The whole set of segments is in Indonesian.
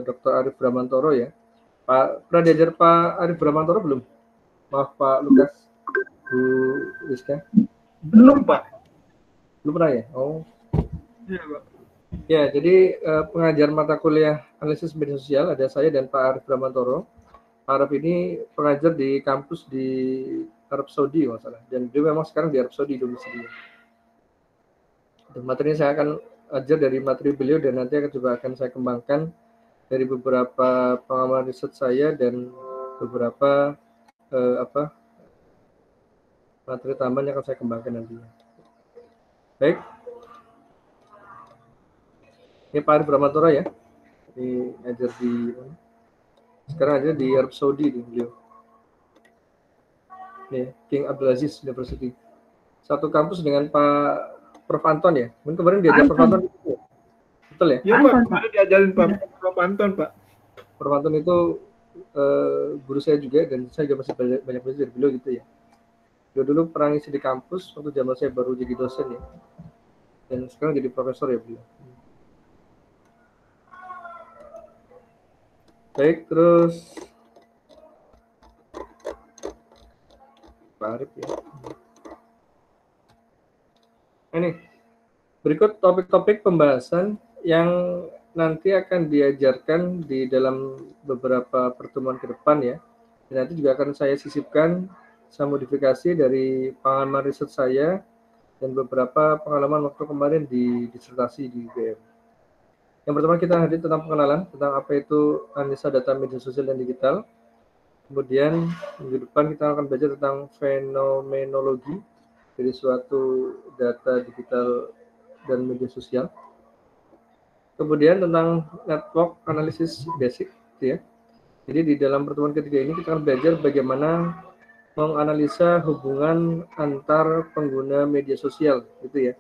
Dr. Arif Bramantoro ya. Pernah diajar Pak Arif Bramantoro belum? Maaf Pak Lukas, Bu Rizka. Belum Pak. Belum pernah ya? Oh. Iya Pak. Ya, jadi pengajar mata kuliah analisis media sosial ada saya dan Pak Arif Bramantoro. Pak Arif ini pengajar di kampus di Arab Saudi kalau salah, dan dia memang sekarang di Arab Saudi domisilinya. Dan materinya saya akan ajar dari materi beliau dan nanti akan saya kembangkan dari beberapa pengalaman riset saya dan beberapa materi tambahan yang akan saya kembangkan nantinya. Baik. Ini Pak Arif Bramantoro ya. Ini ajar sekarang aja di Arab Saudi nih beliau. Nih, King Abdulaziz University. Satu kampus dengan Pak Prof Anton ya. Mungkin kemarin diajar Prof Anton itu ya? Betul ya? Iya Pak, kemarin diajarin Prof Anton Pak. Prof Anton itu guru saya juga dan saya juga masih banyak belajar dari beliau gitu ya. Beliau dulu pernah ngisi di kampus waktu zaman saya baru jadi dosen ya. Dan sekarang jadi profesor ya beliau. Baik, terus Pak Arif ya. Ini berikut topik-topik pembahasan yang nanti akan diajarkan di dalam beberapa pertemuan ke depan ya. Dan nanti juga akan saya sisipkan, saya modifikasi dari pengalaman riset saya dan beberapa pengalaman waktu kemarin di disertasi di UGM. Yang pertama kita hadir tentang pengenalan, tentang apa itu analisa data media sosial dan digital. Kemudian minggu depan kita akan belajar tentang fenomenologi dari suatu data digital dan media sosial. Kemudian tentang network analysis basic, gitu ya. Jadi di dalam pertemuan ketiga ini kita akan belajar bagaimana menganalisa hubungan antar pengguna media sosial, gitu ya.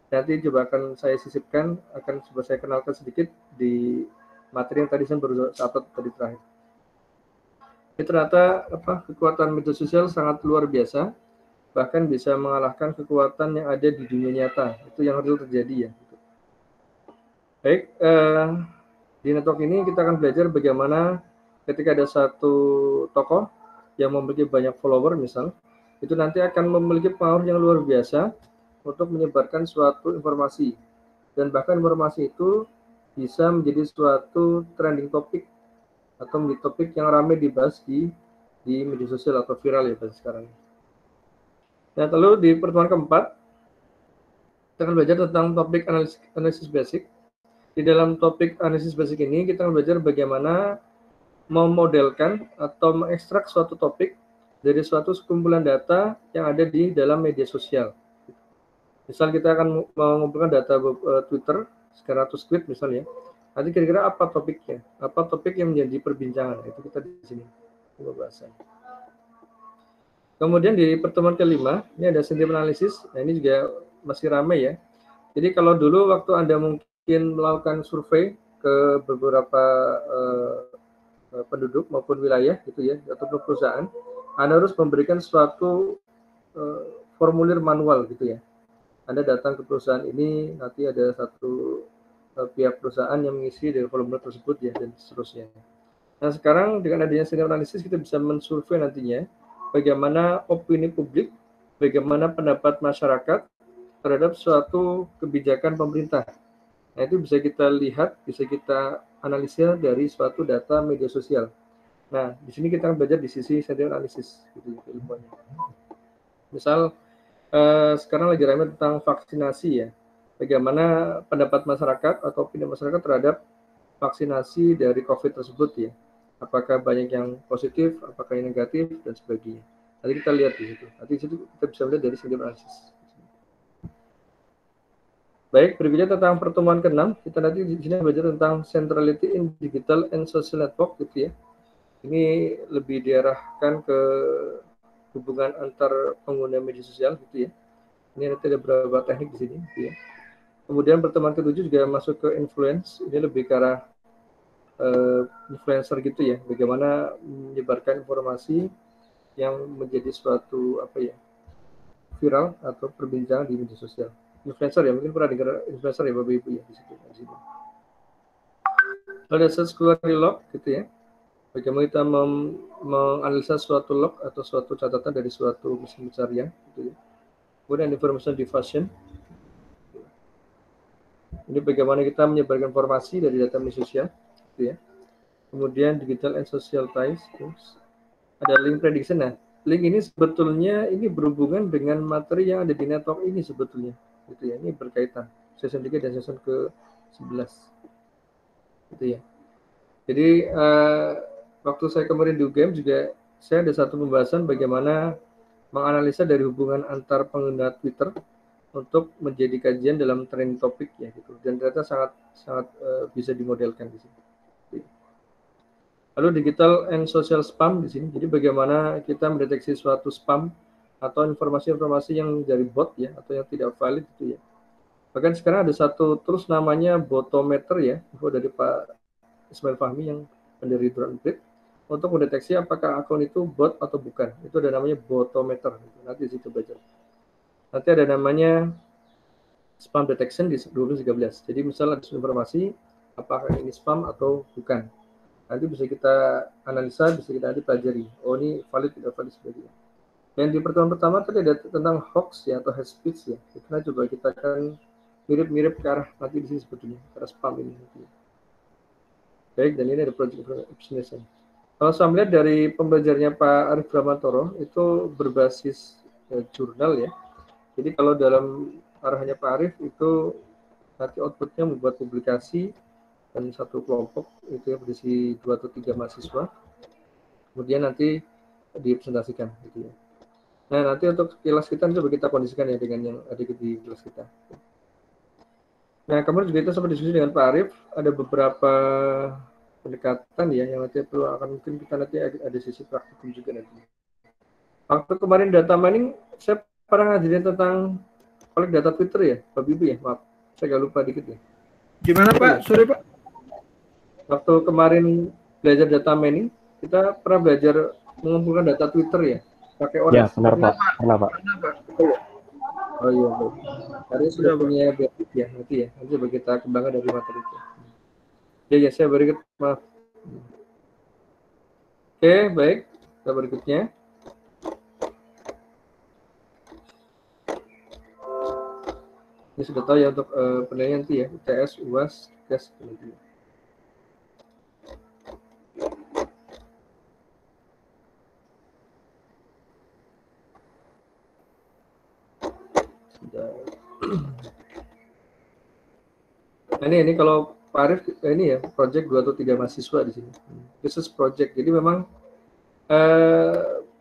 Nanti coba akan saya sisipkan, akan coba saya kenalkan sedikit di materi yang tadi saya baru upload tadi terakhir. Ini ternyata kekuatan media sosial sangat luar biasa, bahkan bisa mengalahkan kekuatan yang ada di dunia nyata. Itu yang real terjadi ya. Baik, di network ini kita akan belajar bagaimana ketika ada satu tokoh yang memiliki banyak follower misal, itu nanti akan memiliki pengaruh yang luar biasa untuk menyebarkan suatu informasi. Dan bahkan informasi itu bisa menjadi suatu trending topik atau menjadi topik yang ramai dibahas di media sosial atau viral ya bahasa sekarang. Nah, lalu di pertemuan keempat, kita akan belajar tentang topik analisis basic. Di dalam topik analisis basic ini, kita akan belajar bagaimana memodelkan atau mengekstrak suatu topik dari suatu sekumpulan data yang ada di dalam media sosial. Misal kita akan mengumpulkan data Twitter, sekarang 100 tweet misalnya. Nanti kira-kira apa topiknya? Apa topik yang menjadi perbincangan? Itu kita di sini pembahasan. Kemudian di pertemuan kelima, ini ada sentiment analisis. Nah, ini juga masih ramai ya. Jadi kalau dulu waktu Anda mungkin melakukan survei ke beberapa penduduk maupun wilayah gitu ya, atau perusahaan, Anda harus memberikan suatu formulir manual gitu ya. Anda datang ke perusahaan ini, nanti ada satu pihak perusahaan yang mengisi dari formulir tersebut ya, dan seterusnya. Nah sekarang dengan adanya sentiment analisis kita bisa mensurvei nantinya bagaimana opini publik, bagaimana pendapat masyarakat terhadap suatu kebijakan pemerintah. Nah itu bisa kita lihat, bisa kita analisa dari suatu data media sosial. Nah di sini kita akan belajar di sisi sentiment analisis, gitu ilmunya. Misal sekarang lagi ramai tentang vaksinasi ya. Bagaimana pendapat masyarakat atau opini masyarakat terhadap vaksinasi dari COVID tersebut ya. Apakah banyak yang positif, apakah yang negatif, dan sebagainya. Nanti kita lihat di situ. Nanti di situ kita bisa melihat dari sentiment analisis. Baik, berikutnya tentang pertemuan ke-6. Kita nanti di sini belajar tentang centrality in digital and social network gitu ya. Ini lebih diarahkan ke hubungan antar pengguna media sosial gitu ya. Ini nanti ada beberapa teknik di sini gitu ya. Kemudian pertemuan ke-7 juga masuk ke influence. Ini lebih ke arah influencer gitu ya. Bagaimana menyebarkan informasi yang menjadi suatu viral atau perbincangan di media sosial. Influencer ya, mungkin pernah dengar influencer ya Bapak Ibu ya di situ. Ada search query log gitu ya. Bagaimana kita menganalisa suatu log atau suatu catatan dari suatu mesin pencarian gitu ya. Kemudian information diffusion. Ini bagaimana kita menyebarkan informasi dari data media sosial gitu ya. Kemudian digital and social ties. Terus ada link prediction. Nah, link ini sebetulnya ini berhubungan dengan materi yang ada di network ini sebetulnya gitu ya. Ini berkaitan season 3 dan season ke-11 gitu ya. Jadi waktu saya kemarin di UGM juga saya ada satu pembahasan bagaimana menganalisa dari hubungan antar pengguna Twitter untuk menjadi kajian dalam trending topik ya gitu. Dan ternyata sangat bisa dimodelkan di sini. Lalu digital and social spam di sini. Jadi bagaimana kita mendeteksi suatu spam atau informasi-informasi yang dari bot ya atau yang tidak valid itu ya. Bahkan sekarang ada satu tools namanya Botometer ya, itu dari Pak Ismail Fahmi yang pendiri Drone untuk mendeteksi apakah akun itu bot atau bukan. Itu ada namanya Botometer. Nanti di situ belajar. Nanti ada namanya spam detection di 2013. Jadi misalnya ada informasi apakah ini spam atau bukan. Nanti bisa kita analisa, bisa kita nanti pelajari. Oh ini valid tidak valid sebagainya. Dan di pertemuan pertama tadi ada tentang hoax ya atau hate speech ya. Kita coba kita akan mirip-mirip ke arah nanti di sini sebetulnya, ke arah spam ini. Baik, dan ini ada project optimization. Kalau saya melihat dari pembelajarnya Pak Arif Bramantoro itu berbasis jurnal ya. Jadi kalau dalam arahnya Pak Arif itu nanti outputnya membuat publikasi dan satu kelompok itu ya berisi 2 atau 3 mahasiswa. Kemudian nanti dipresentasikan gitu ya. Nah nanti untuk kelas kita coba kita kondisikan ya dengan yang ada di kelas kita. Nah kemudian juga kita sempat diskusi dengan Pak Arif, ada beberapa pendekatan ya yang nanti perlu akan mungkin kita nanti ada sisi praktikum juga nanti. Waktu kemarin data mining saya pernah ngajarin tentang collect data Twitter ya, Pak Bibi ya, maaf saya agak lupa dikit ya. Gimana Pak? Sorry Pak. Waktu kemarin belajar data mining kita pernah belajar mengumpulkan data Twitter ya, pakai orang. Ya benar Pak, pernah Pak. Oh iya, baik. Hari sudah punya basic ya, nanti coba kita kembangkan dari materi itu. Ya, saya beri maaf. Oke, baik. Kita berikutnya. Ini sudah tahu ya untuk penilaian nanti ya, UTS, UAS, tes. Nah, ini kalau Pak Arif ini ya project 2 atau 3 mahasiswa di sini. Business project. Jadi memang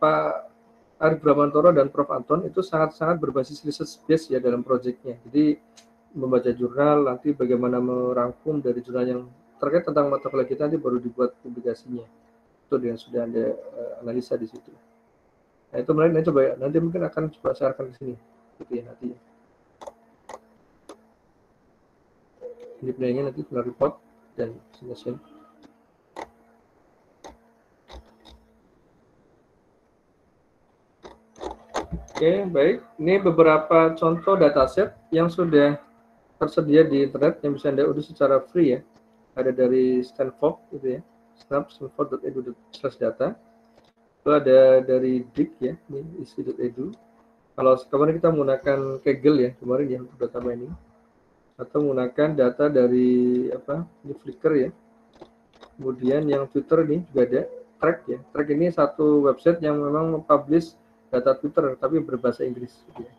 Pak Arif Bramantoro dan Prof Anton itu sangat berbasis research base ya dalam projectnya. Jadi membaca jurnal, nanti bagaimana merangkum dari jurnal yang terkait tentang mata kuliah kita nanti baru dibuat publikasinya. Itu yang sudah ada analisa di situ. Nah itu menarik, coba ya. Nanti mungkin akan coba saya akan ke sini. Gitu ya nanti. Ini penilaiannya nanti final report dan presentation. Oke, baik. Ini beberapa contoh dataset yang sudah tersedia di internet yang bisa Anda urus secara free ya. Ada dari Stanford gitu ya. stanford.edu/data. Itu ada dari DIC ya, ini isi.edu. Kalau kemarin kita menggunakan Kaggle ya, kemarin ya untuk data mining. Atau menggunakan data dari ini Flickr ya. Kemudian yang Twitter ini juga ada Track ya. Track ini satu website yang memang mempublish data Twitter tapi berbahasa Inggris gitu ya.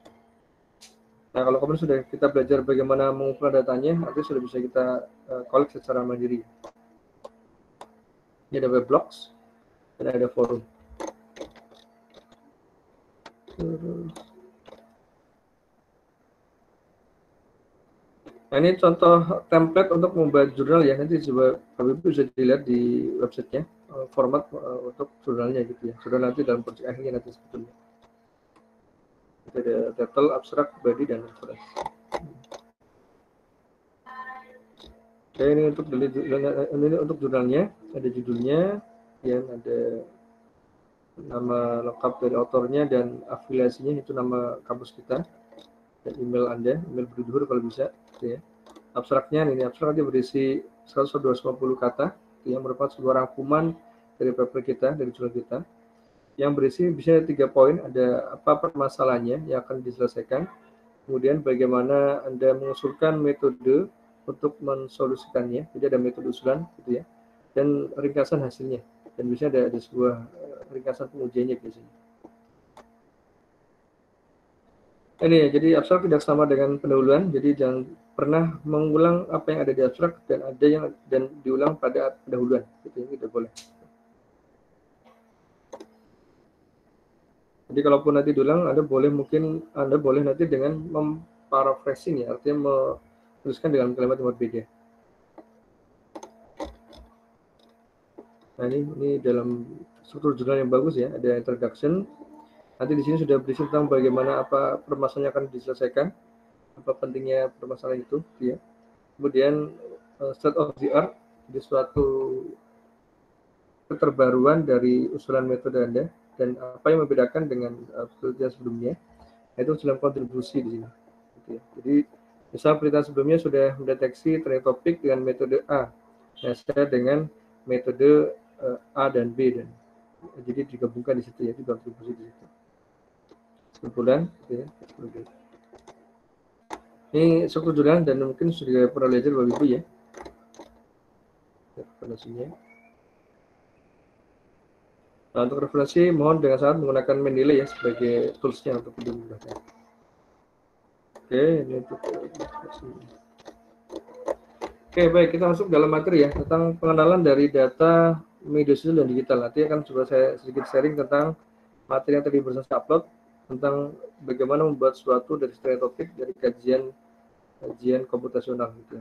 Nah kalau kemarin sudah kita belajar bagaimana mengumpulkan datanya, nanti sudah bisa kita collect secara mandiri. Ini ada weblogs dan ada forum. Nah ini contoh template untuk membuat jurnal ya, nanti coba Bapak bisa dilihat di websitenya format untuk jurnalnya gitu ya, sudah nanti dalam project akhirnya nanti sebetulnya. Ada title, abstrak, body, dan reference. Oke, ini untuk jurnalnya, ada judulnya, yang ada nama lengkap dari autornya dan afiliasinya, itu nama kampus kita dan email Anda, email berduhur kalau bisa gitu ya. Abstraknya ini abstrak nanti berisi 100-250 kata yang merupakan sebuah rangkuman dari paper kita, dari jurnal kita, yang berisi bisa 3 poin, ada apa permasalahannya yang akan diselesaikan, kemudian bagaimana Anda mengusulkan metode untuk mensolusikannya, jadi ada metode usulan gitu ya, dan ringkasan hasilnya, dan biasanya ada sebuah ringkasan pengujiannya biasanya. Ini ya, jadi abstrak tidak sama dengan pendahuluan, jadi jangan pernah mengulang apa yang ada di abstrak dan ada yang dan diulang pada pendahuluan, gitu ya, tidak boleh. Jadi kalaupun nanti diulang, Anda boleh nanti dengan memparaphrasing ya, artinya menuliskan dengan kalimat yang berbeda. Nah ini dalam struktur jurnal yang bagus ya, ada introduction. Nanti di sini sudah berisi tentang bagaimana apa permasalahan yang akan diselesaikan, apa pentingnya permasalahan itu, ya. Kemudian state of the art, jadi suatu keterbaruan dari usulan metode Anda dan apa yang membedakan dengan penelitian sebelumnya, itu dalam kontribusi di sini. Gitu ya. Jadi misal penelitian sebelumnya sudah mendeteksi tren topik dengan metode A, nah saya dengan metode A dan B, dan jadi digabungkan di situ ya, dikontribusi di situ. Kesimpulan, gitu ya. Ini struktur jurnal dan mungkin sudah pernah belajar Bapak Ibu ya. Referensinya. Nah, untuk referensi mohon dengan sangat menggunakan Mendeley ya sebagai toolsnya untuk dimudahkan. Oke, ini untuk referensi. Oke, baik, kita masuk dalam materi ya tentang pengenalan dari data media sosial dan digital. Nanti akan coba saya sedikit sharing tentang materi yang tadi barusan saya upload tentang bagaimana membuat suatu dari studi topik dari kajian komputasional gitu.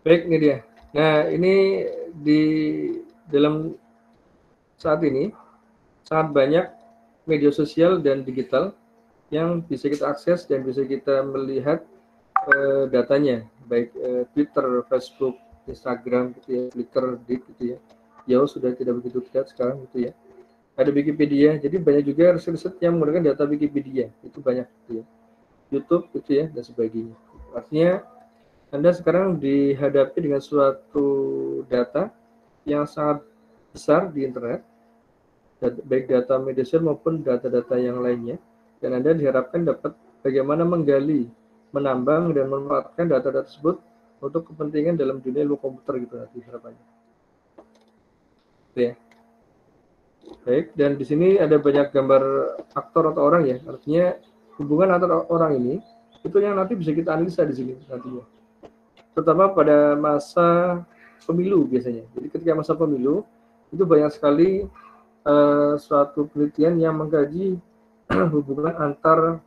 Baik, ini dia. Nah, ini di dalam saat ini sangat banyak media sosial dan digital yang bisa kita akses dan bisa kita melihat datanya, baik Twitter, Facebook, Instagram, gitu ya, Flickr, gitu ya. Jauh sudah tidak begitu dekat sekarang, gitu ya. Ada Wikipedia, jadi banyak juga riset-riset yang menggunakan data Wikipedia, itu banyak, gitu ya. YouTube, gitu ya, dan sebagainya. Artinya Anda sekarang dihadapi dengan suatu data yang sangat besar di internet, baik data media sosial maupun data-data yang lainnya, dan Anda diharapkan dapat bagaimana menggali, menambang, dan memanfaatkan data-data tersebut untuk kepentingan dalam dunia ilmu komputer gitu nanti harapannya. Ya. Baik, dan di sini ada banyak gambar aktor atau orang ya, artinya hubungan antara orang ini itu yang nanti bisa kita analisa di sini nantinya, terutama pada masa pemilu biasanya. Jadi ketika masa pemilu itu banyak sekali suatu penelitian yang mengkaji hubungan antar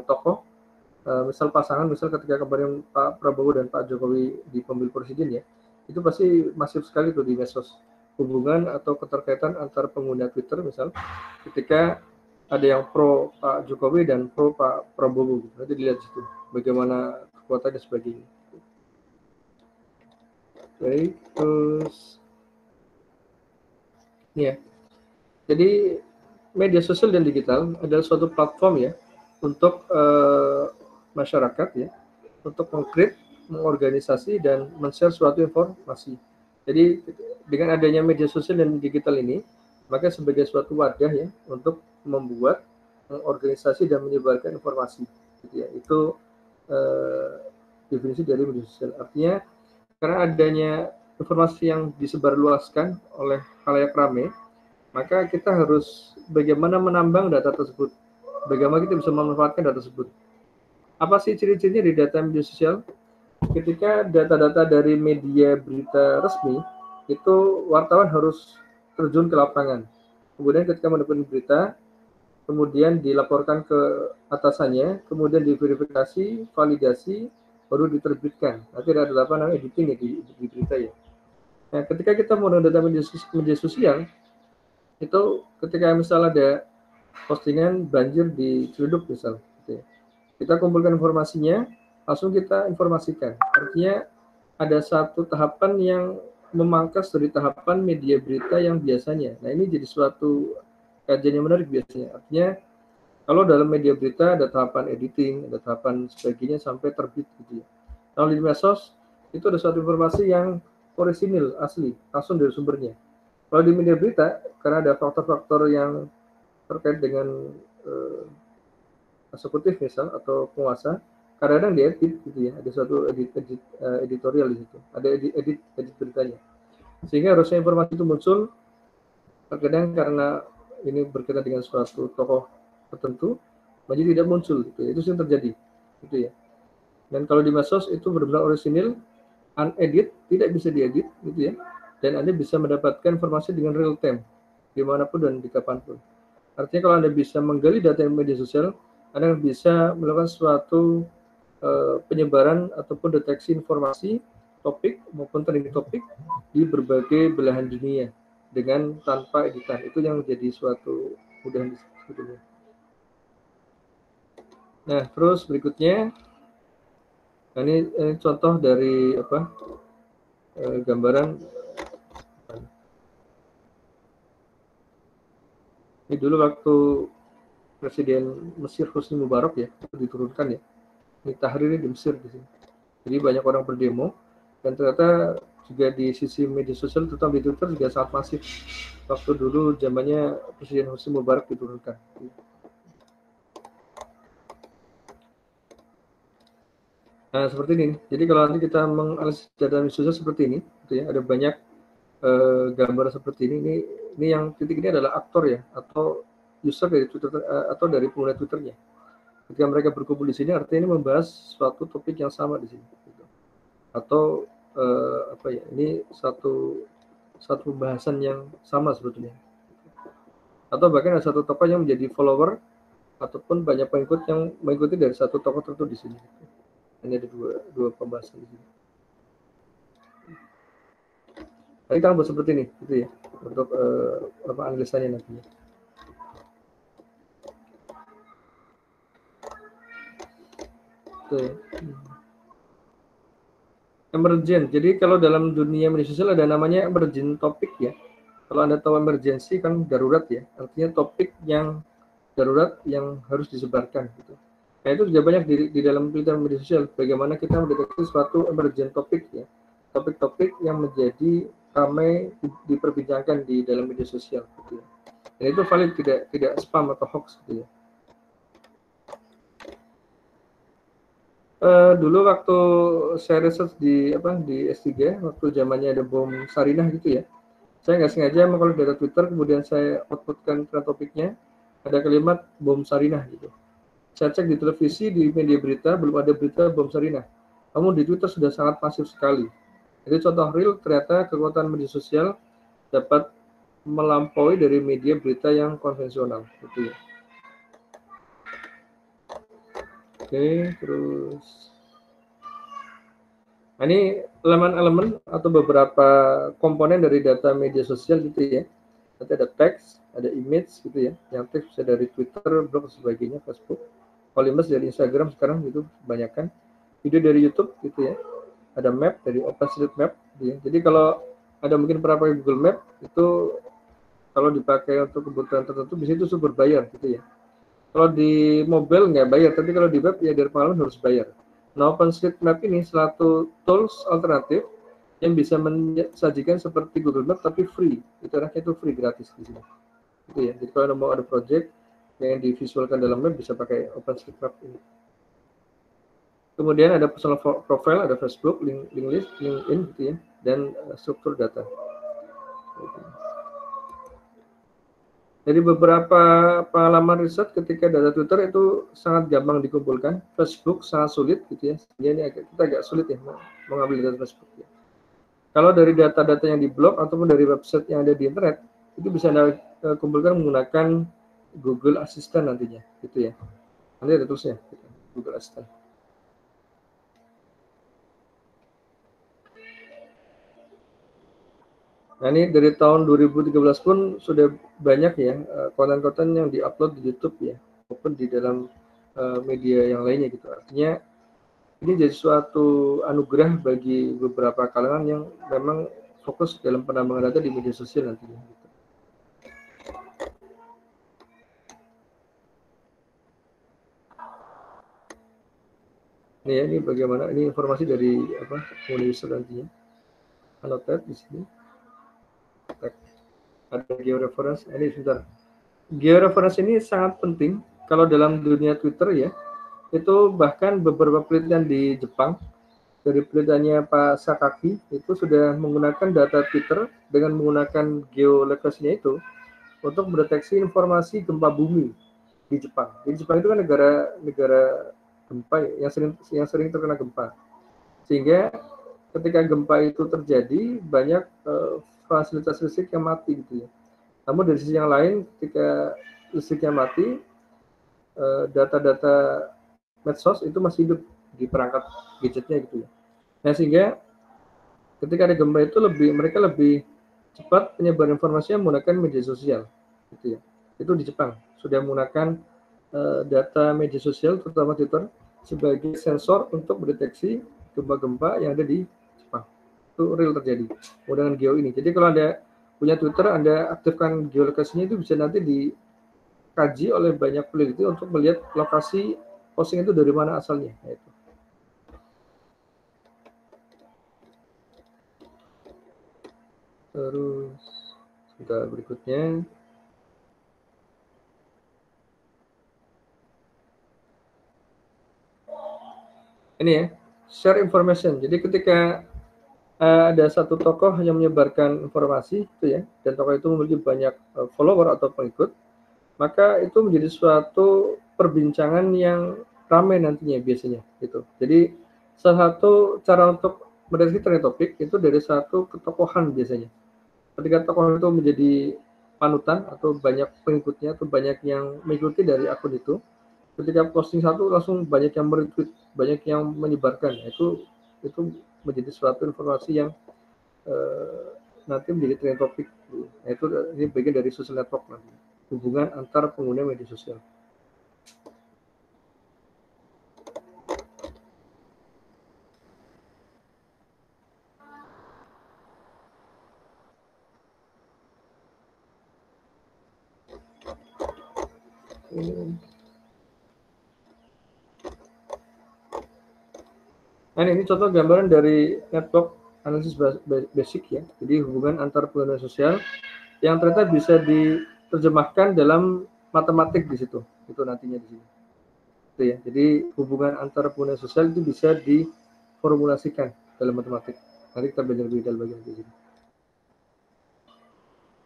tokoh, misal pasangan, misal ketika kemarin Pak Prabowo dan Pak Jokowi di pemilu presiden ya, itu pasti masif sekali tuh di medsos, hubungan atau keterkaitan antar pengguna Twitter misal ketika ada yang pro Pak Jokowi dan pro Pak Prabowo, nanti dilihat situ bagaimana kekuatan dan sebagainya. Baik, terus ya, jadi media sosial dan digital adalah suatu platform ya untuk masyarakat ya, untuk meng-create, mengorganisasi dan men-share suatu informasi. Jadi dengan adanya media sosial dan digital ini, maka sebagai suatu wadah ya untuk membuat, mengorganisasi dan menyebarkan informasi. Gitu ya. Itu definisi dari media sosial. Artinya karena adanya informasi yang disebarluaskan oleh khalayak ramai, maka kita harus bagaimana menambang data tersebut, bagaimana kita bisa memanfaatkan data tersebut. Apa sih ciri-cirinya di data media sosial? Ketika data-data dari media berita resmi, itu wartawan harus terjun ke lapangan. Kemudian ketika mendapatkan berita, kemudian dilaporkan ke atasannya, kemudian diverifikasi, validasi, baru diterbitkan. Nanti ada apa namanya editing ya di berita ya. Nah, ketika kita menggunakan data media sosial, itu ketika misalnya ada postingan banjir di Ciledug misal, gitu ya. Kita kumpulkan informasinya, langsung kita informasikan. Artinya ada satu tahapan yang memangkas dari tahapan media berita yang biasanya. Nah ini jadi suatu kajian yang menarik biasanya. Artinya Kalau dalam media berita ada tahapan editing, ada tahapan sebagainya sampai terbit gitu ya. Kalau di medsos itu ada suatu informasi yang orisinil, asli, langsung dari sumbernya. Kalau di media berita, karena ada faktor-faktor yang terkait dengan eksekutif misal atau penguasa, kadang-kadang diedit gitu ya, ada suatu editorial di situ, ada edit beritanya. Sehingga harusnya informasi itu muncul, terkadang karena ini berkaitan dengan suatu tokoh tertentu, menjadi tidak muncul gitu ya. Itu sering terjadi gitu ya. Dan kalau di medsos itu benar-benar orisinil, unedit, tidak bisa diedit gitu ya. Dan Anda bisa mendapatkan informasi dengan real time dimanapun dan di kapanpun. Artinya kalau Anda bisa menggali data di media sosial, Anda bisa melakukan suatu penyebaran ataupun deteksi informasi topik maupun trending topik di berbagai belahan dunia dengan tanpa editan. Itu yang menjadi suatu kemudahan sebetulnya. Nah, terus berikutnya, nah ini contoh dari gambaran. Ini dulu waktu Presiden Mesir Hosni Mubarak ya, diturunkan ya. Ini Tahrir di Mesir di sini. Jadi banyak orang berdemo dan ternyata juga di sisi media sosial terutama di Twitter juga sangat masif waktu dulu zamannya Presiden Hosni Mubarak diturunkan. Nah seperti ini. Jadi kalau nanti kita menganalisis data media sosial seperti ini, gitu ya, ada banyak gambar seperti ini. Ini yang titik ini adalah aktor ya atau user dari Twitter atau dari pengguna Twitternya. Ketika mereka berkumpul di sini, artinya ini membahas suatu topik yang sama di sini. Gitu. Atau ini satu pembahasan yang sama sebetulnya. Atau bahkan ada satu tokoh yang menjadi follower ataupun banyak pengikut yang mengikuti dari satu tokoh tertentu di sini. Ini ada dua pembahasan di sini. Tadi kita buat seperti ini, gitu ya, untuk analisanya nantinya. Emergent. Jadi kalau dalam dunia media sosial ada namanya emergent topik ya. Kalau Anda tahu emergency kan darurat ya. Artinya topik yang darurat yang harus disebarkan gitu. Nah itu juga banyak di dalam penelitian media sosial. Bagaimana kita mendeteksi suatu emergent topik ya. Topik-topik yang menjadi ramai diperbincangkan di dalam media sosial gitu ya. Dan itu valid, tidak spam atau hoax gitu ya. Dulu waktu saya research di S3 waktu zamannya ada bom Sarinah gitu ya, saya nggak sengaja kalau dari Twitter kemudian saya outputkan trend topiknya ada kalimat bom Sarinah gitu. Saya cek di televisi, di media berita belum ada berita bom Sarinah, namun di Twitter sudah sangat masif sekali. Jadi contoh real, ternyata kekuatan media sosial dapat melampaui dari media berita yang konvensional gitu ya. Oke, terus nah, ini elemen-elemen atau beberapa komponen dari data media sosial gitu ya. Nanti ada teks, ada image gitu ya. Yang teks bisa dari Twitter, blog, sebagainya, Facebook. Kalau image dari Instagram sekarang gitu kebanyakan. Video dari YouTube gitu ya. Ada map dari OpenStreetMap gitu ya. Jadi kalau ada mungkin pernah pakai Google Map itu kalau dipakai untuk kebutuhan tertentu bisa itu super bayar gitu ya. Kalau di mobile nggak bayar, tapi kalau di web ya dari pengalaman harus bayar. Nah, OpenStreetMap ini suatu tools alternatif yang bisa mensajikan seperti Google Map tapi free. Itu artinya itu free, gratis di sini. Gitu ya. Jadi kalau mau ada project yang divisualkan dalam web bisa pakai OpenStreetMap ini. Kemudian ada personal profile, ada Facebook, LinkedIn gitu ya, dan struktur data. Jadi beberapa pengalaman riset ketika data Twitter itu sangat gampang dikumpulkan, Facebook sangat sulit gitu ya. Ini kita agak sulit ya mengambil data Facebook. Ya. Kalau dari data-data yang di blog ataupun dari website yang ada di internet itu bisa Anda kumpulkan menggunakan Google Assistant nantinya, gitu ya. Nanti ada tulisnya, gitu. Google Assistant. Nah ini dari tahun 2013 pun sudah banyak ya konten-konten yang diupload di YouTube ya, maupun di dalam media yang lainnya gitu. Artinya ini jadi suatu anugerah bagi beberapa kalangan yang memang fokus dalam penambangan data di media sosial nantinya. Gitu. Ini ya, ini bagaimana, ini informasi dari apa pengguna user nantinya. Annotate di sini. Ada georeference. Ini sebentar. Georeference ini sangat penting kalau dalam dunia Twitter ya. Itu bahkan beberapa penelitian di Jepang dari penelitiannya Pak Sakaki itu sudah menggunakan data Twitter dengan menggunakan geolocasinya itu untuk mendeteksi informasi gempa bumi di Jepang. Di Jepang itu kan negara gempa yang sering terkena gempa. Sehingga ketika gempa itu terjadi banyak fasilitas listrik yang mati gitu ya. Namun dari sisi yang lain ketika listriknya mati, data-data medsos itu masih hidup di perangkat gadgetnya gitu ya. Nah sehingga ketika ada gempa itu mereka lebih cepat penyebar informasinya menggunakan media sosial gitu ya. Itu di Jepang sudah menggunakan data media sosial terutama Twitter sebagai sensor untuk mendeteksi gempa-gempa yang ada di Jepang. Itu real terjadi menggunakan geo ini. Jadi kalau Anda punya Twitter, Anda aktifkan geolokasinya itu bisa nanti dikaji oleh banyak peneliti untuk melihat lokasi posting itu dari mana asalnya. Itu. Terus kita berikutnya. Ini ya, share information. Jadi ketika ada satu tokoh yang menyebarkan informasi itu ya, dan tokoh itu memiliki banyak follower atau pengikut, maka itu menjadi suatu perbincangan yang ramai nantinya biasanya gitu. Jadi salah satu cara untuk mendeteksi trending topik itu dari satu ketokohan biasanya. Ketika tokoh itu menjadi panutan atau banyak pengikutnya atau banyak yang mengikuti dari akun itu, ketika posting satu langsung banyak yang meretweet, banyak yang menyebarkan. Itu menjadi suatu informasi yang nanti menjadi trending topik. Nah, itu ini bagian dari social network nanti. Hubungan antar pengguna media sosial. Nah, ini contoh gambaran dari network analisis basic ya. Jadi hubungan antar pengguna sosial yang ternyata bisa diterjemahkan dalam matematik di situ. Itu nantinya di sini. Itu ya. Jadi hubungan antar pengguna sosial itu bisa diformulasikan dalam matematik. Nanti kita belajar lebih dalam bagian di sini.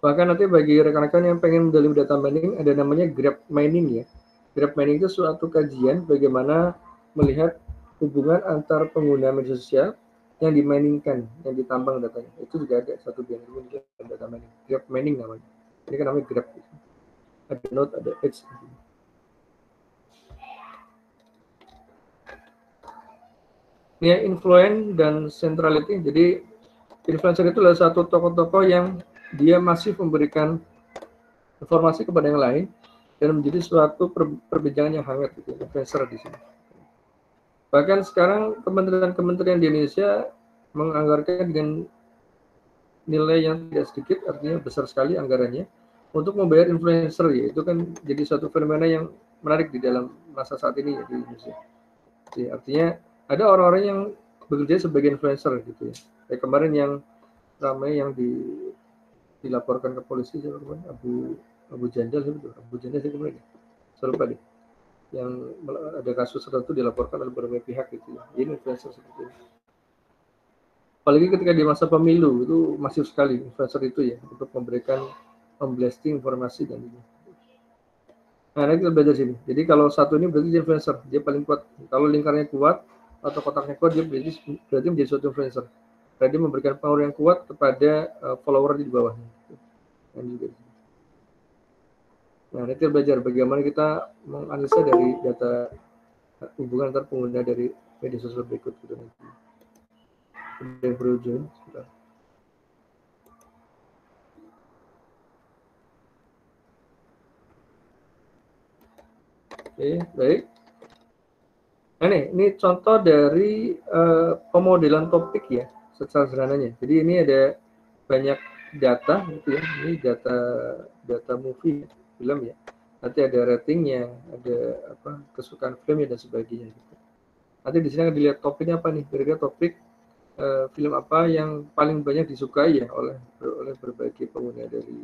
Bahkan nanti bagi rekan-rekan yang pengen mendalam data mining ada namanya graph mining ya. Graph mining itu suatu kajian bagaimana melihat hubungan antar pengguna media sosial yang diminingkan, yang ditambang datanya. Itu juga ada satu bagian data mining. Graph mining namanya. Ini kan namanya graph. Ada node, ada edge. Ini ya, influence dan centrality. Jadi influencer itu adalah satu tokoh-tokoh yang dia masih memberikan informasi kepada yang lain dan menjadi suatu perbincangan yang hangat gitu, influencer di sini. Bahkan sekarang kementerian-kementerian di Indonesia menganggarkan dengan nilai yang tidak sedikit, artinya besar sekali anggarannya untuk membayar influencer ya. Itu kan jadi suatu fenomena yang menarik di dalam masa saat ini ya di Indonesia. Jadi, artinya ada orang-orang yang bekerja sebagai influencer gitu ya. Kayak kemarin yang ramai yang dilaporkan ke polisi Abu Jandal itu, Abu Jandal itu kemarin. Saya lupa deh. Yang ada kasus tertentu dilaporkan oleh berbagai pihak gitu ya. Ini influencer seperti itu. Apalagi ketika di masa pemilu itu masif sekali influencer itu ya untuk memblasting informasi dan itu. Nah, kita belajar sini. Jadi kalau satu ini berarti influencer, dia paling kuat. Kalau lingkarnya kuat atau kotaknya kuat, dia berarti menjadi suatu influencer. Karena dia memberikan power yang kuat kepada follower di bawahnya. Dan juga. Nah, nanti belajar bagaimana kita menganalisa dari data hubungan antar pengguna dari media sosial berikut gitu nanti. Ada yang perlu join? Oke, baik. Nah, ini contoh dari pemodelan topik ya, secara sederhananya. Jadi ini ada banyak data gitu ya. Ini data movie, film ya. Nanti ada ratingnya, ada kesukaan filmnya dan sebagainya. Gitu. Nanti di sini akan dilihat topiknya apa nih, kira-kira topik film apa yang paling banyak disukai ya oleh berbagai pengguna dari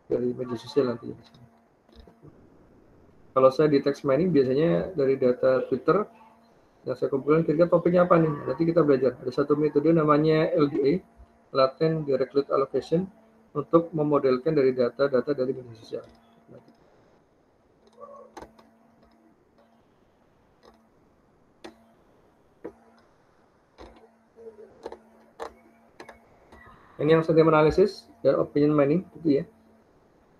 dari media sosial nanti. Kalau saya di text mining biasanya dari data Twitter yang saya kumpulkan kira-kira topiknya apa nih. Nanti kita belajar. Ada satu metode namanya LDA, Latent Direct Allocation, untuk memodelkan dari data-data dari media sosial. Ini yang sentiment analysis dan opinion mining gitu ya.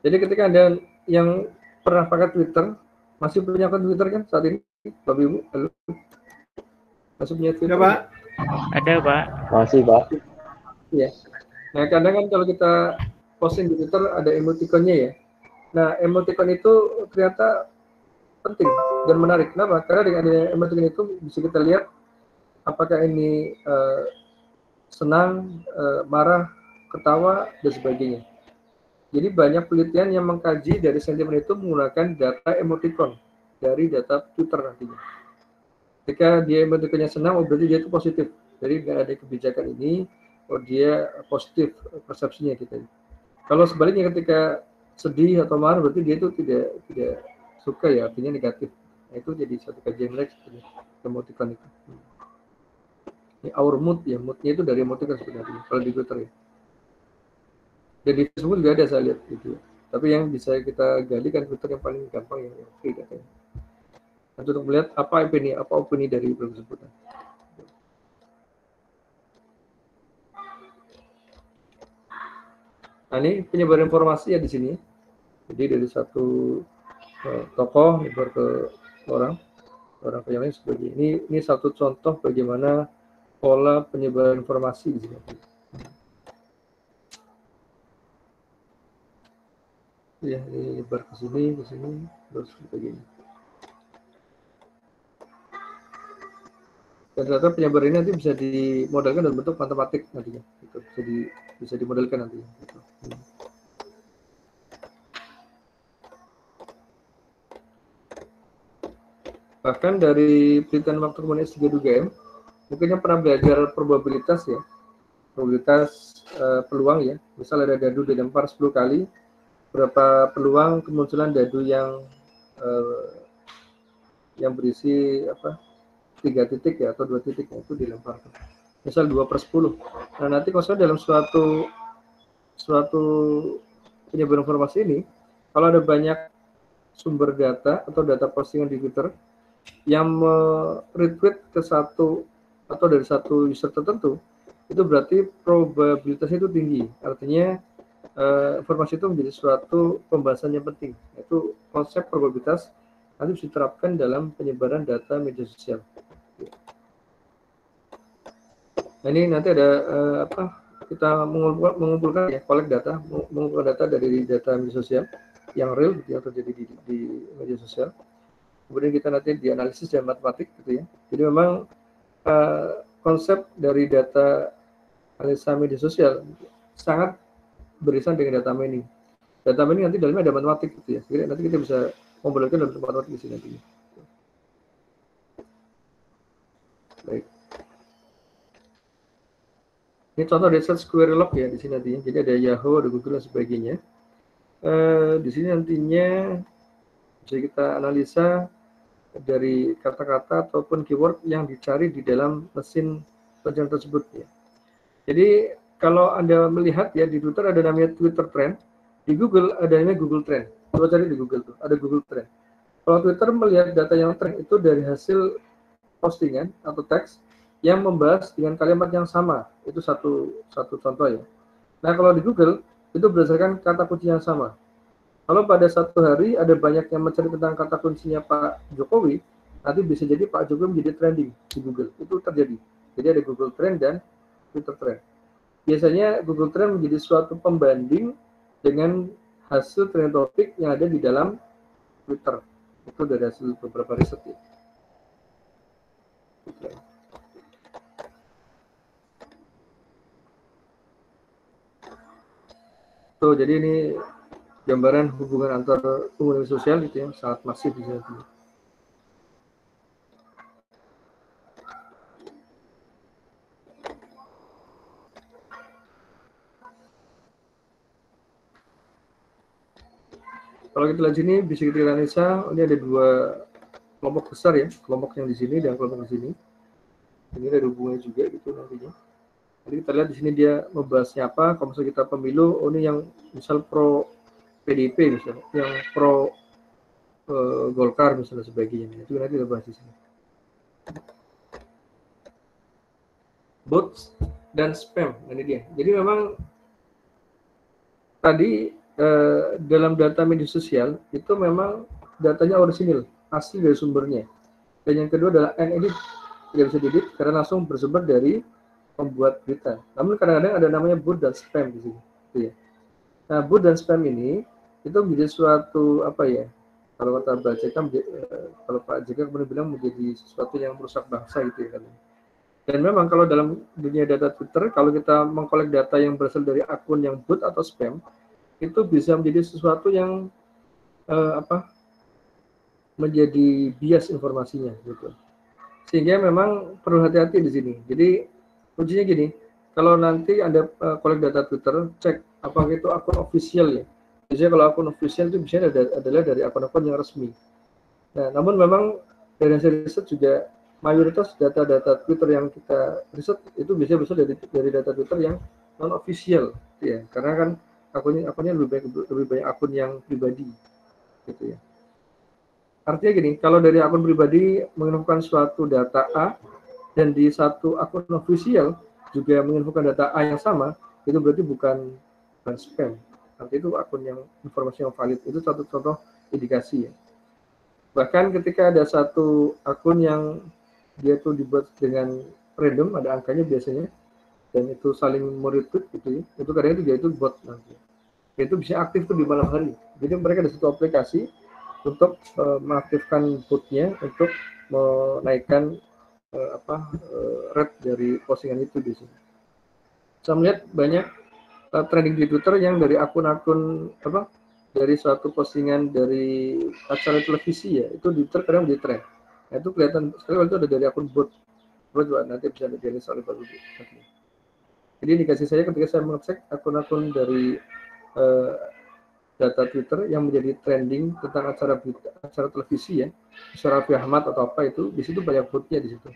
Jadi ketika ada yang pernah pakai Twitter, masih punya akun Twitter kan saat ini, Bapak Ibu? Halo? Masih punya Twitter? Ya, Pak. Ada, Pak. Masih, Pak. Iya. Nah, kadang kan kalau kita posting di Twitter ada emoticonnya ya. Nah, emoticon itu ternyata penting dan menarik. Kenapa? Karena dengan adanya emoticon itu bisa kita lihat apakah ini senang, marah, ketawa, dan sebagainya. Jadi banyak penelitian yang mengkaji dari sentimen itu menggunakan data emoticon dari data Twitter nantinya. Ketika dia emoticonnya senang, oh berarti dia itu positif. Jadi dengan ada kebijakan ini, oh dia positif persepsinya kita. Kalau sebaliknya ketika sedih atau marah, berarti dia itu tidak suka ya, artinya negatif. Nah, itu jadi satu kajian lagi emoticon itu. Ini our mood ya, moodnya itu dari emoticon sebenarnya kalau di Twitter ya. Dan di Facebook juga ada saya lihat gitu. Tapi yang bisa kita gali kan Twitter yang paling gampang yang free katanya. Nah, untuk melihat apa opini dari blog tersebut. Nah, ini penyebaran informasi ya di sini. Jadi dari satu tokoh nyebar ke orang ke yang lain sebagainya. Ini satu contoh bagaimana pola penyebaran informasi di sini. Ya, ini nyebar ke sini, terus begini. Dan ternyata penyebaran ini nanti bisa dimodelkan dalam bentuk matematik nantinya. Gitu. Bisa dimodelkan nantinya. Gitu. Bahkan dari penelitian waktu kemudian S3 UGM, mungkin yang pernah belajar probabilitas ya, probabilitas peluang ya. Misal ada dadu dilempar 10 kali, berapa peluang kemunculan dadu yang berisi 3 titik ya atau 2 titik ya, itu dilemparkan. Misal 2/10. Nah, nanti kalau dalam suatu penyebaran informasi ini, kalau ada banyak sumber data atau data postingan di Twitter yang retweet ke satu atau dari satu user tertentu, itu berarti probabilitasnya itu tinggi. Artinya informasi itu menjadi suatu pembahasan yang penting. Itu konsep probabilitas nanti bisa diterapkan dalam penyebaran data media sosial. Nah, ini nanti ada kita mengumpulkan ya, collect data, mengumpulkan data dari data media sosial yang real gitu, yang terjadi di media sosial. Kemudian kita nanti dianalisis dengan matematik gitu ya. Jadi memang konsep dari data analisa media sosial sangat beririsan dengan data mining. Data mining nanti dalamnya ada matematik gitu ya. Jadi nanti kita bisa memperlihatkan dalam matematik di sini nanti. Baik. Ini contoh research query log ya di sini nantinya. Jadi ada Yahoo, ada Google dan sebagainya. Di sini nantinya bisa kita analisa dari kata-kata ataupun keyword yang dicari di dalam mesin pencarian tersebut ya. Jadi kalau Anda melihat ya di Twitter ada namanya Twitter Trend, di Google ada namanya Google Trend. Coba cari di Google tuh, ada Google Trend. Kalau Twitter melihat data yang trend itu dari hasil postingan atau teks yang membahas dengan kalimat yang sama. Itu satu contoh ya. Nah, kalau di Google itu berdasarkan kata kunci yang sama. Kalau pada satu hari ada banyak yang mencari tentang kata kuncinya Pak Jokowi, nanti bisa jadi Pak Jokowi menjadi trending di Google. Itu terjadi. Jadi ada Google Trend dan Twitter Trend. Biasanya Google Trend menjadi suatu pembanding dengan hasil trend topik yang ada di dalam Twitter. Itu dari hasil beberapa riset ya. Tuh, jadi ini gambaran hubungan antar pengguna sosial gitu ya, sangat masif di sini. Kalau kita lihat sini, bisa kita analisa, ini ada dua kelompok besar ya, kelompok yang di sini dan kelompok di sini. Ini ada hubungannya juga gitu nantinya. Jadi kita lihat di sini dia membahasnya apa. Kalau misalnya kita pemilu, oh ini yang misal pro PDIP misalnya, yang pro Golkar misalnya sebagainya. Itu nanti kita bahas di sini. Bots dan spam, ini dia. Jadi memang tadi dalam data media sosial itu memang datanya orisinil, asli dari sumbernya. Dan yang kedua adalah unedit, tidak bisa diedit karena langsung bersumber dari pembuat berita. Namun kadang-kadang ada namanya bot dan spam di sini. Gitu ya. Nah, bot dan spam ini itu menjadi suatu apa ya? Kalau kata Pak JK, kalau Pak JK kemudian bilang menjadi sesuatu yang merusak bangsa gitu ya kan. Dan memang kalau dalam dunia data Twitter, kalau kita mengkolek data yang berasal dari akun yang bot atau spam, itu bisa menjadi sesuatu yang menjadi bias informasinya gitu. Sehingga memang perlu hati-hati di sini. Jadi kuncinya gini, kalau nanti Anda kolek data Twitter, cek apakah itu akun official ya. Biasanya kalau akun official itu biasanya adalah dari akun-akun yang resmi. Nah, namun memang dari hasil riset juga mayoritas data-data Twitter yang kita riset itu biasanya berasal dari data Twitter yang non official, ya. Karena kan akunnya lebih banyak akun yang pribadi, gitu ya. Artinya gini, kalau dari akun pribadi menginfokan suatu data A dan di satu akun official juga menginfokan data A yang sama, itu berarti bukan spam. Artinya itu akun yang informasi yang valid. Itu satu contoh indikasi ya. Bahkan ketika ada satu akun yang dia tuh dibuat dengan random, ada angkanya biasanya, dan itu saling meretweet gitu ya, itu kadang-kadang itu bot nanti. Itu bisa aktif tuh di malam hari. Jadi mereka ada satu aplikasi untuk mengaktifkan botnya untuk menaikkan rate dari postingan itu di sini. Saya melihat banyak trending di Twitter yang dari akun-akun dari suatu postingan dari acara televisi ya, itu di Twitter kadang di trend. Nah, itu kelihatan sekali itu ada dari akun bot juga nanti bisa dianalisis oleh Pak Budi. Jadi indikasi saya ketika saya mengecek akun-akun dari data Twitter yang menjadi trending tentang acara televisi ya, Raffi Ahmad atau apa itu, di situ banyak botnya di situ.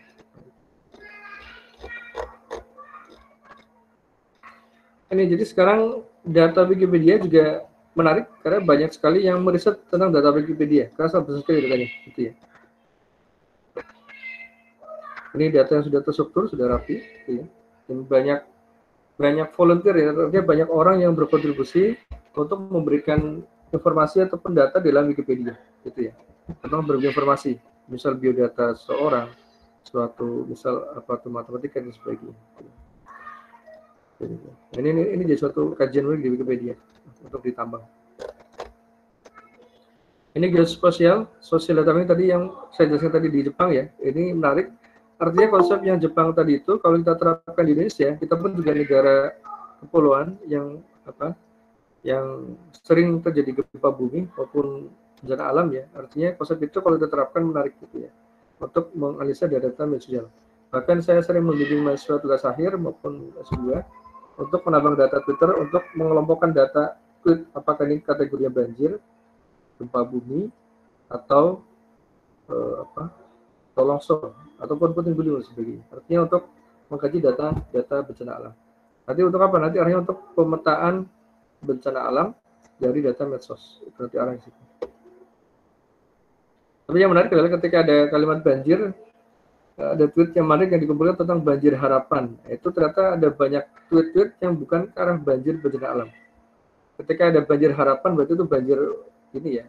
Ini jadi sekarang data Wikipedia juga menarik karena banyak sekali yang meriset tentang data Wikipedia. Karena sangat besar sekali datanya, gitu ya. Ini data yang sudah terstruktur, sudah rapi, gitu ya. Dan banyak volunteer ya, artinya banyak orang yang berkontribusi untuk memberikan informasi atau data dalam Wikipedia, gitu ya. Atau berbagi informasi, misal biodata seseorang, suatu misal matematika dan sebagainya. Ini jadi suatu kajian di Wikipedia untuk ditambah. Ini geospasial, sosial data ini tadi yang saya jelaskan tadi di Jepang ya. Ini menarik. Artinya konsep yang Jepang tadi itu kalau kita terapkan di Indonesia, kita pun juga negara kepulauan yang yang sering terjadi gempa bumi maupun bencana alam ya. Artinya konsep itu kalau kita terapkan menarik gitu ya. Untuk menganalisa data media sosial. Bahkan saya sering membimbing mahasiswa tugas akhir maupun S2 untuk menambang data Twitter untuk mengelompokkan data tweet apakah ini kategorinya banjir, gempa bumi, atau longsor ataupun puting beliung dan sebagainya. Artinya untuk mengkaji data bencana alam. Nanti untuk apa? Nanti artinya untuk pemetaan bencana alam dari data medsos. Itu nanti arahnya situ. Tapi yang menarik adalah ketika ada kalimat banjir, ada tweet yang menarik yang dikumpulkan tentang banjir harapan. Itu ternyata ada banyak tweet-tweet yang bukan ke arah banjir bencana alam. Ketika ada banjir harapan, berarti itu banjir ini ya,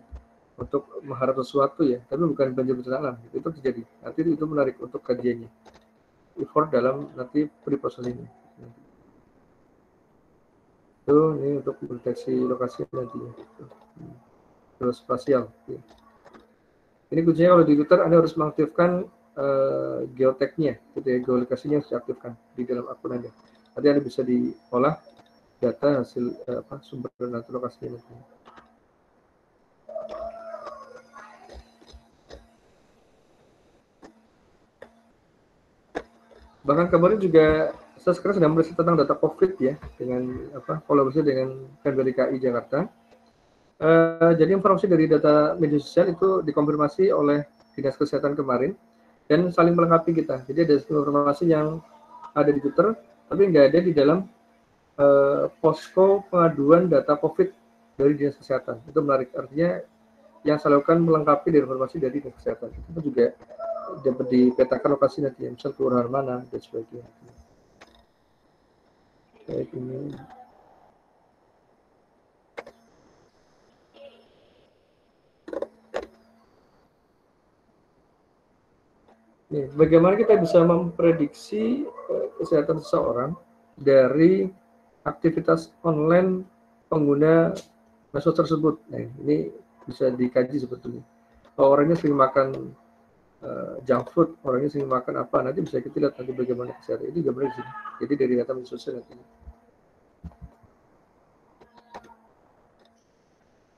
untuk mengharap sesuatu ya, tapi bukan banjir bencana alam. Itu terjadi. Nanti itu menarik untuk kajiannya. Effort dalam nanti pre-processing ini. Itu ini untuk mendeteksi lokasi nantinya. Terus spasial. Ini kuncinya kalau di Twitter Anda harus mengaktifkan geoteknya, gitu ya, geolokasinya harus diaktifkan di dalam akun Anda. Nanti Anda bisa diolah data hasil sumber nanti lokasinya nanti. Bahkan kemarin juga saya sekarang sedang meriset tentang data COVID ya, dengan kolaborasi dengan KBRI Jakarta. Jadi informasi dari data media sosial itu dikonfirmasi oleh Dinas Kesehatan kemarin dan saling melengkapi kita. Jadi ada informasi yang ada di Twitter, tapi nggak ada di dalam posko pengaduan data COVID dari Dinas Kesehatan. Itu menarik. Artinya yang saya lakukan melengkapi dari informasi dari Dinas Kesehatan. Itu juga dapat dipetakan lokasi nanti, misal kelurahan mana dan sebagainya. Kayak ini. Nih, bagaimana kita bisa memprediksi kesehatan seseorang dari aktivitas online pengguna medsos tersebut? Nah, ini bisa dikaji sebetulnya. Kalau orangnya sering makan junk food, orangnya sering makan apa, nanti bisa kita lihat nanti bagaimana kesehatan. Itu gambarnya di sini. Jadi dari data media sosial nanti.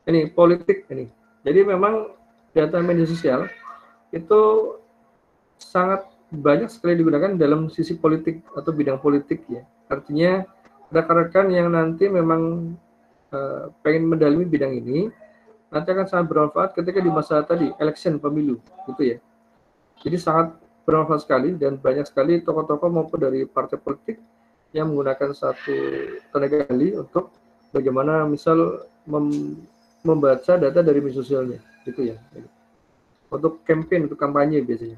Ini politik ini. Jadi memang data media sosial itu sangat banyak sekali digunakan dalam sisi politik atau bidang politik ya. Artinya rekan-rekan yang nanti memang pengen mendalami bidang ini nanti akan sangat bermanfaat ketika di masa tadi election pemilu gitu ya. Jadi sangat bermanfaat sekali dan banyak sekali tokoh-tokoh maupun dari partai politik yang menggunakan satu tenaga ahli untuk bagaimana misal membaca data dari media sosialnya gitu ya. Untuk campaign, untuk kampanye biasanya.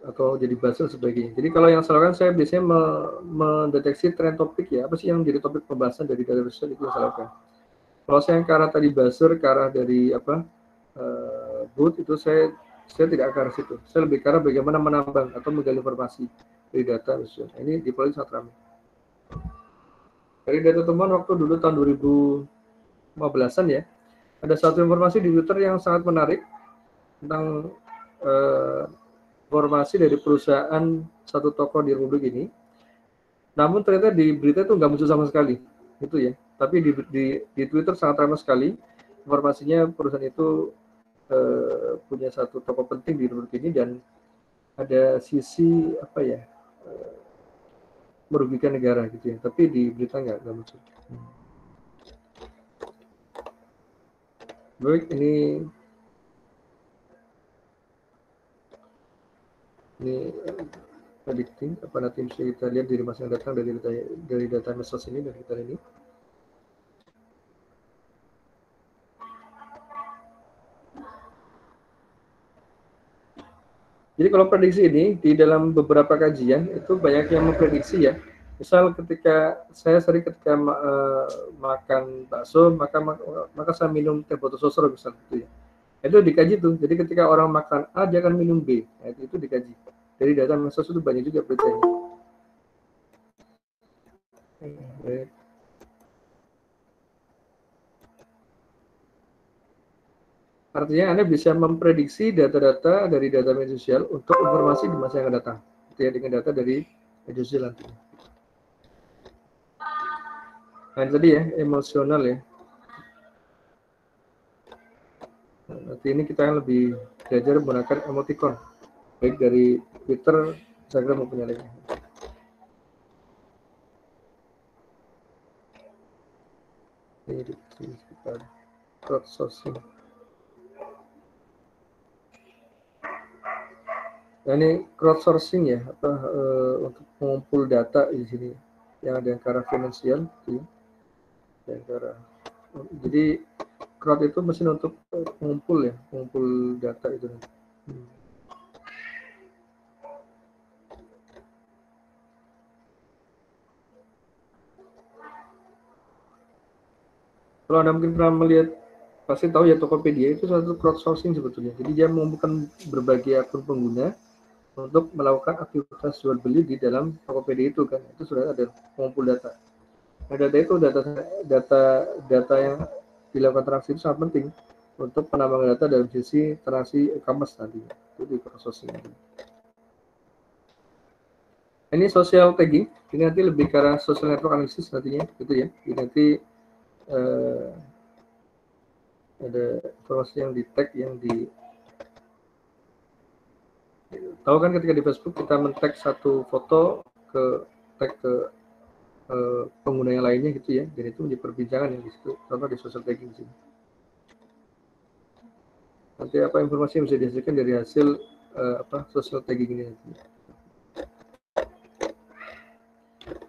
Atau jadi buzzer sebagainya. Jadi kalau yang saya lakukan, saya biasanya mendeteksi tren topik ya, apa sih yang jadi topik pembahasan dari data riset itu yang saya lakukan. Kalau saya yang ke arah tadi buzzer, ke arah dari booth itu saya tidak ke arah situ. Saya lebih ke arah bagaimana menambang atau menggali informasi dari data riset. Ini di Polri sangat ramai. Dari data temuan waktu dulu tahun 2015-an ya, ada satu informasi di Twitter yang sangat menarik tentang informasi dari perusahaan satu toko di Republik ini. Namun ternyata di berita itu nggak muncul sama sekali, gitu ya. Tapi di Twitter sangat ramai sekali informasinya perusahaan itu punya satu toko penting di Republik ini dan ada sisi apa ya merugikan negara gitu ya. Tapi di berita nggak muncul. Baik, ini predicting apa nanti bisa kita lihat di masa yang datang dari data medsos ini dari kita ini. Jadi kalau prediksi ini di dalam beberapa kajian itu banyak yang memprediksi ya. Misal ketika saya sering ketika makan bakso maka saya minum teh botol sosro misal gitu ya. Itu dikaji tuh. Jadi ketika orang makan A dia akan minum B. Nah, itu dikaji. Dari data medsos itu banyak juga beritanya. Artinya Anda bisa memprediksi data-data dari data media sosial untuk informasi di masa yang akan datang. Itu ya dengan data dari media sosial nantinya. Nah, tadi ya emosional ya. Nah, nanti ini kita yang lebih belajar menggunakan emoticon baik dari Twitter, Instagram maupun yang lainnya. Ini kita crowdsourcing. Nah, ini crowdsourcing ya, untuk mengumpul data di sini yang ada yang ke arah finansial, yang ke arah. Jadi crowd itu mesin untuk mengumpul data itu. Kalau Anda mungkin pernah melihat, pasti tahu ya Tokopedia itu satu crowdsourcing sebetulnya. Jadi dia mengumpulkan berbagai akun pengguna untuk melakukan aktivitas jual beli di dalam Tokopedia itu kan. Itu sudah ada mengumpul data. Nah, data itu data yang dilakukan transaksi itu sangat penting untuk penambangan data dalam sisi transaksi e-commerce nantinya. Itu di crowdsourcing. Ini social tagging, ini nanti lebih ke arah social network analysis nantinya, gitu ya. Ini nanti ada informasi yang di tag yang di tahu kan ketika di Facebook kita men-tag satu foto ke tag ke pengguna yang lainnya gitu ya, dan itu menjadi perbincangan yang di situ, contoh di social tagging di sini. Nanti apa informasi yang bisa dihasilkan dari hasil social tagging ini nanti.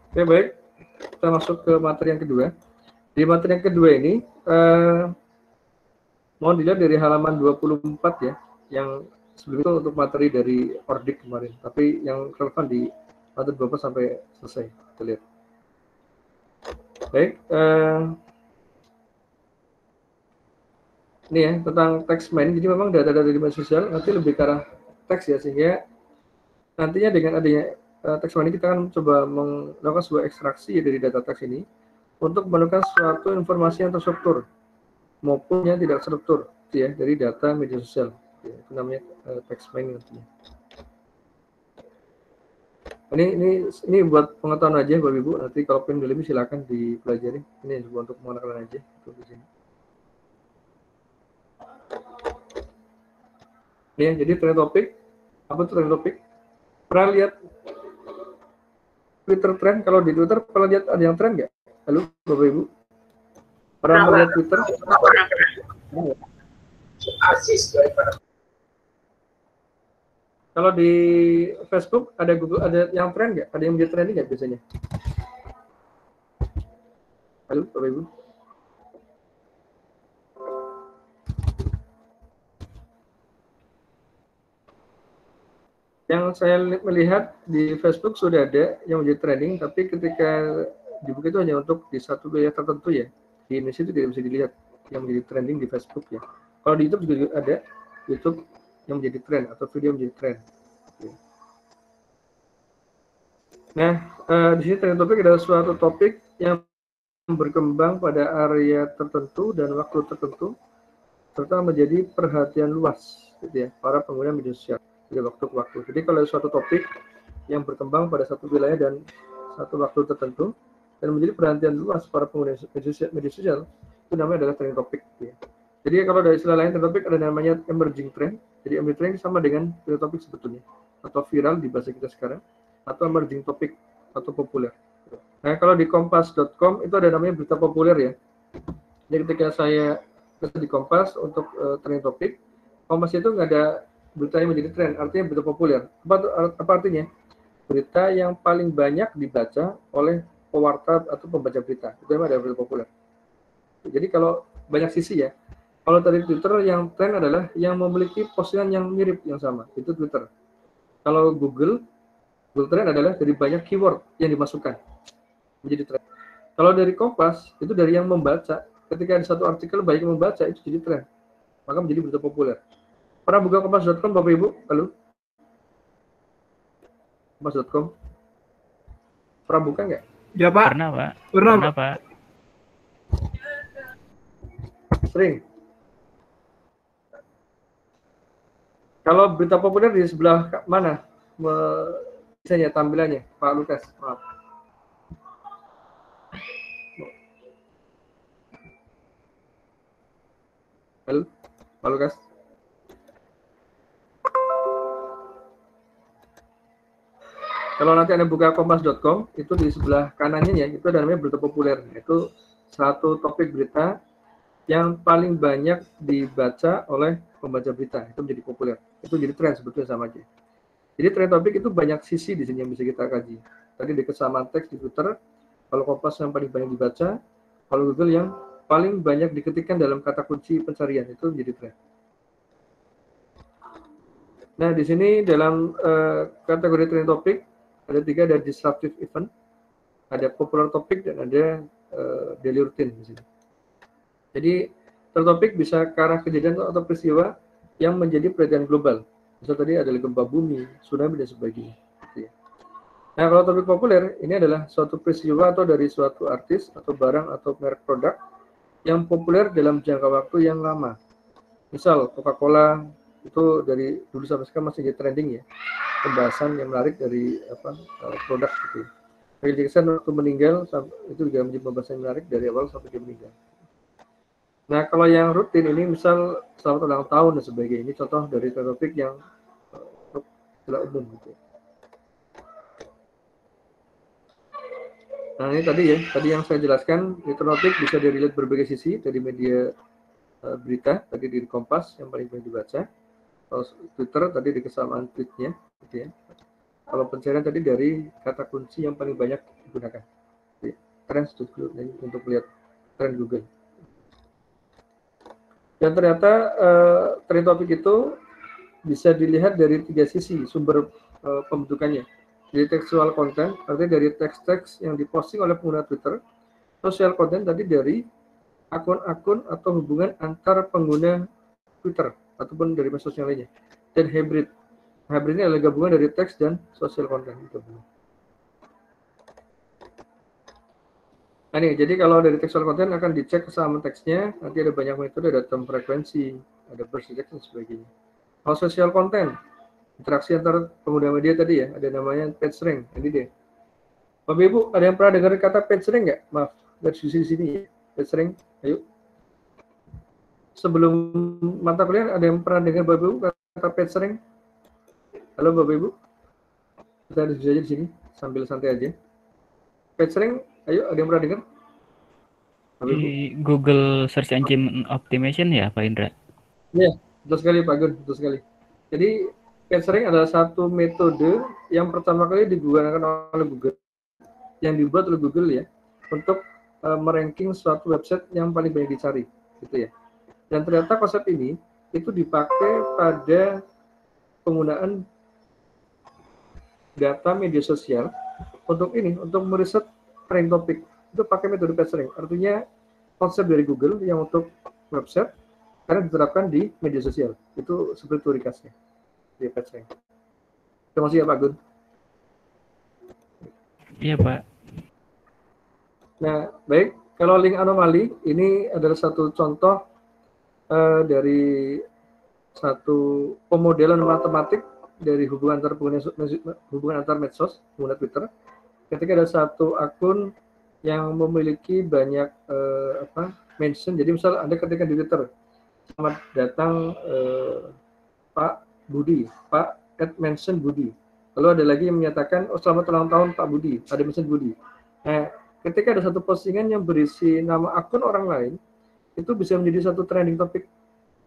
Oke, baik, kita masuk ke materi yang kedua. Di materi yang kedua ini mohon dilihat dari halaman 24 ya, yang sebelum itu untuk materi dari Ordik kemarin, tapi yang relevan di materi 24 sampai selesai, kita lihat. Baik, ini ya tentang teks main. Jadi memang data-data di media sosial nanti lebih ke arah teks ya, sehingga nantinya dengan adanya teks main kita akan coba melakukan sebuah ekstraksi dari data teks ini untuk menemukan suatu informasi yang terstruktur maupun yang tidak struktur ya, dari data media sosial ya, itu namanya teks main nantinya. Ini buat pengetahuan aja Bapak Ibu, nanti kalau pengen lebih silakan dipelajari. Ini juga untuk pengetahuan aja untuk di sini. Ini ya, jadi trend topik. Apa itu trend topik? Pernah lihat Twitter trend? Kalau di Twitter pernah lihat ada yang trend nggak? Halo Bapak Ibu? Pernah melihat Twitter? Kalau di Facebook ada Google, ada yang trend nggak? Ada yang menjadi trending nggak biasanya? Halo Bapak Ibu? Yang saya melihat di Facebook sudah ada yang menjadi trending, tapi ketika dibuka itu hanya untuk di satu wilayah tertentu ya. Di Indonesia itu tidak bisa dilihat yang menjadi trending di Facebook ya. Kalau di YouTube juga ada YouTube yang menjadi trend atau video menjadi trend. Nah, di sini trend topik adalah suatu topik yang berkembang pada area tertentu dan waktu tertentu, serta menjadi perhatian luas gitu ya, para pengguna media sosial dari waktu ke waktu. Jadi kalau suatu topik yang berkembang pada satu wilayah dan satu waktu tertentu dan menjadi perhatian luas para pengguna media sosial, itu namanya adalah trending topik. Ya. Jadi kalau dari istilah lain trending topik ada namanya emerging trend. Jadi emerging trend sama dengan trending topik sebetulnya, atau viral di bahasa kita sekarang, atau emerging topik atau populer. Nah kalau di kompas.com itu ada namanya berita populer ya. Jadi ketika saya di Kompas untuk trending topik, Kompas itu nggak ada berita yang menjadi tren, artinya berita populer. Apa artinya? Berita yang paling banyak dibaca oleh pewarta atau pembaca berita. Itu memang ada berita populer. Jadi kalau banyak sisi ya. Kalau dari Twitter yang tren adalah yang memiliki postingan yang mirip yang sama. Itu Twitter. Kalau Google Trend adalah dari banyak keyword yang dimasukkan menjadi tren. Kalau dari Kompas itu dari yang membaca. Ketika ada satu artikel banyak yang membaca itu jadi tren. Maka menjadi berita populer. Pernah buka kompas.com Bapak Ibu? Halo? Kompas.com? Pernah buka nggak? Ya Pak. Pernah Pak. Pernah Pak. Sering. Kalau berita populer di sebelah mana? Misalnya tampilannya, Pak Lukas. Maaf. Halo, Pak Lukas. Kalau nanti Anda buka kompas.com, itu di sebelah kanannya ya, itu ada namanya berita populer. Itu satu topik berita yang paling banyak dibaca oleh pembaca berita. Itu menjadi populer. Itu jadi tren sebetulnya sama aja. Jadi tren topik itu banyak sisi di sini yang bisa kita kaji. Tadi di kesamaan teks di Twitter, kalau Kompas yang paling banyak dibaca, kalau Google yang paling banyak diketikkan dalam kata kunci pencarian, itu menjadi tren. Nah, di sini dalam kategori trending topik ada 3, ada disruptive event, ada popular topik, dan ada daily routine di sini. Jadi trending topik bisa ke arah kejadian atau peristiwa yang menjadi perhatian global. Misal tadi ada gempa bumi, tsunami dan sebagainya. Nah, kalau topik populer ini adalah suatu peristiwa atau dari suatu artis atau barang atau merek produk yang populer dalam jangka waktu yang lama. Misal Coca-Cola itu dari dulu sampai sekarang masih jadi trending ya, pembahasan yang menarik dari produk gitu. Michael Jackson waktu meninggal itu juga menjadi pembahasan yang menarik dari awal sampai dia meninggal. Nah kalau yang rutin ini misal selamat ulang tahun dan sebagainya, ini contoh dari topik yang tidak umum gitu. Nah ini tadi yang saya jelaskan, topik bisa dirilis berbagai sisi dari media berita, tadi di Kompas yang paling banyak dibaca, kalau Twitter tadi di kesamaan tweetnya, gitu ya. Kalau pencarian tadi dari kata kunci yang paling banyak digunakan, trends untuk melihat tren Google. Dan ternyata trend topik itu bisa dilihat dari 3 sisi sumber pembentukannya. Jadi textual content, artinya dari teks-teks yang diposting oleh pengguna Twitter. Social content tadi dari akun-akun atau hubungan antar pengguna Twitter ataupun dari media sosial lainnya. Dan hybrid. Hybrid ini adalah gabungan dari teks dan social content. Nah, ini, jadi kalau dari textual content akan dicek kesamaan teksnya, nanti ada banyak metode, ada term frekuensi, ada burst detection dan sebagainya. Kalau social content, interaksi antar pengguna media tadi ya, ada namanya page rank, ini deh. Bapak Ibu, ada yang pernah dengar kata page rank nggak? Maaf, dari sisi sini ya. Page rank, ayo. Sebelum mata kuliah, ada yang pernah dengar Bapak Ibu kata page rank? Halo Bapak Ibu, kita diskusi aja di sini, sambil santai aja. Page rank, ayo, ada yang pernah dengar? Di Google Search Engine Optimization ya, Pak Indra? Iya, betul sekali Pak Gun, betul sekali. Jadi PageRank adalah satu metode yang pertama kali digunakan oleh Google, yang dibuat oleh Google ya, untuk meranking suatu website yang paling banyak dicari, gitu ya. Dan ternyata konsep ini itu dipakai pada penggunaan data media sosial untuk meriset trending topik. Itu pakai metode PageRank. Artinya konsep dari Google yang untuk website karena diterapkan di media sosial. Itu seperti teori khasnya di PageRank. Terima kasih ya Pak Gun. Iya Pak. Nah, baik. Kalau link anomali, ini adalah satu contoh dari satu pemodelan matematik dari hubungan antar medsos, pengguna Twitter. Ketika ada satu akun yang memiliki banyak mention, jadi misal Anda ketika di Twitter, selamat datang Pak Budi, Pak @mention Budi. Lalu ada lagi yang menyatakan, oh selamat ulang tahun Pak Budi, ada mention Budi. Nah, ketika ada satu postingan yang berisi nama akun orang lain, itu bisa menjadi satu trending topik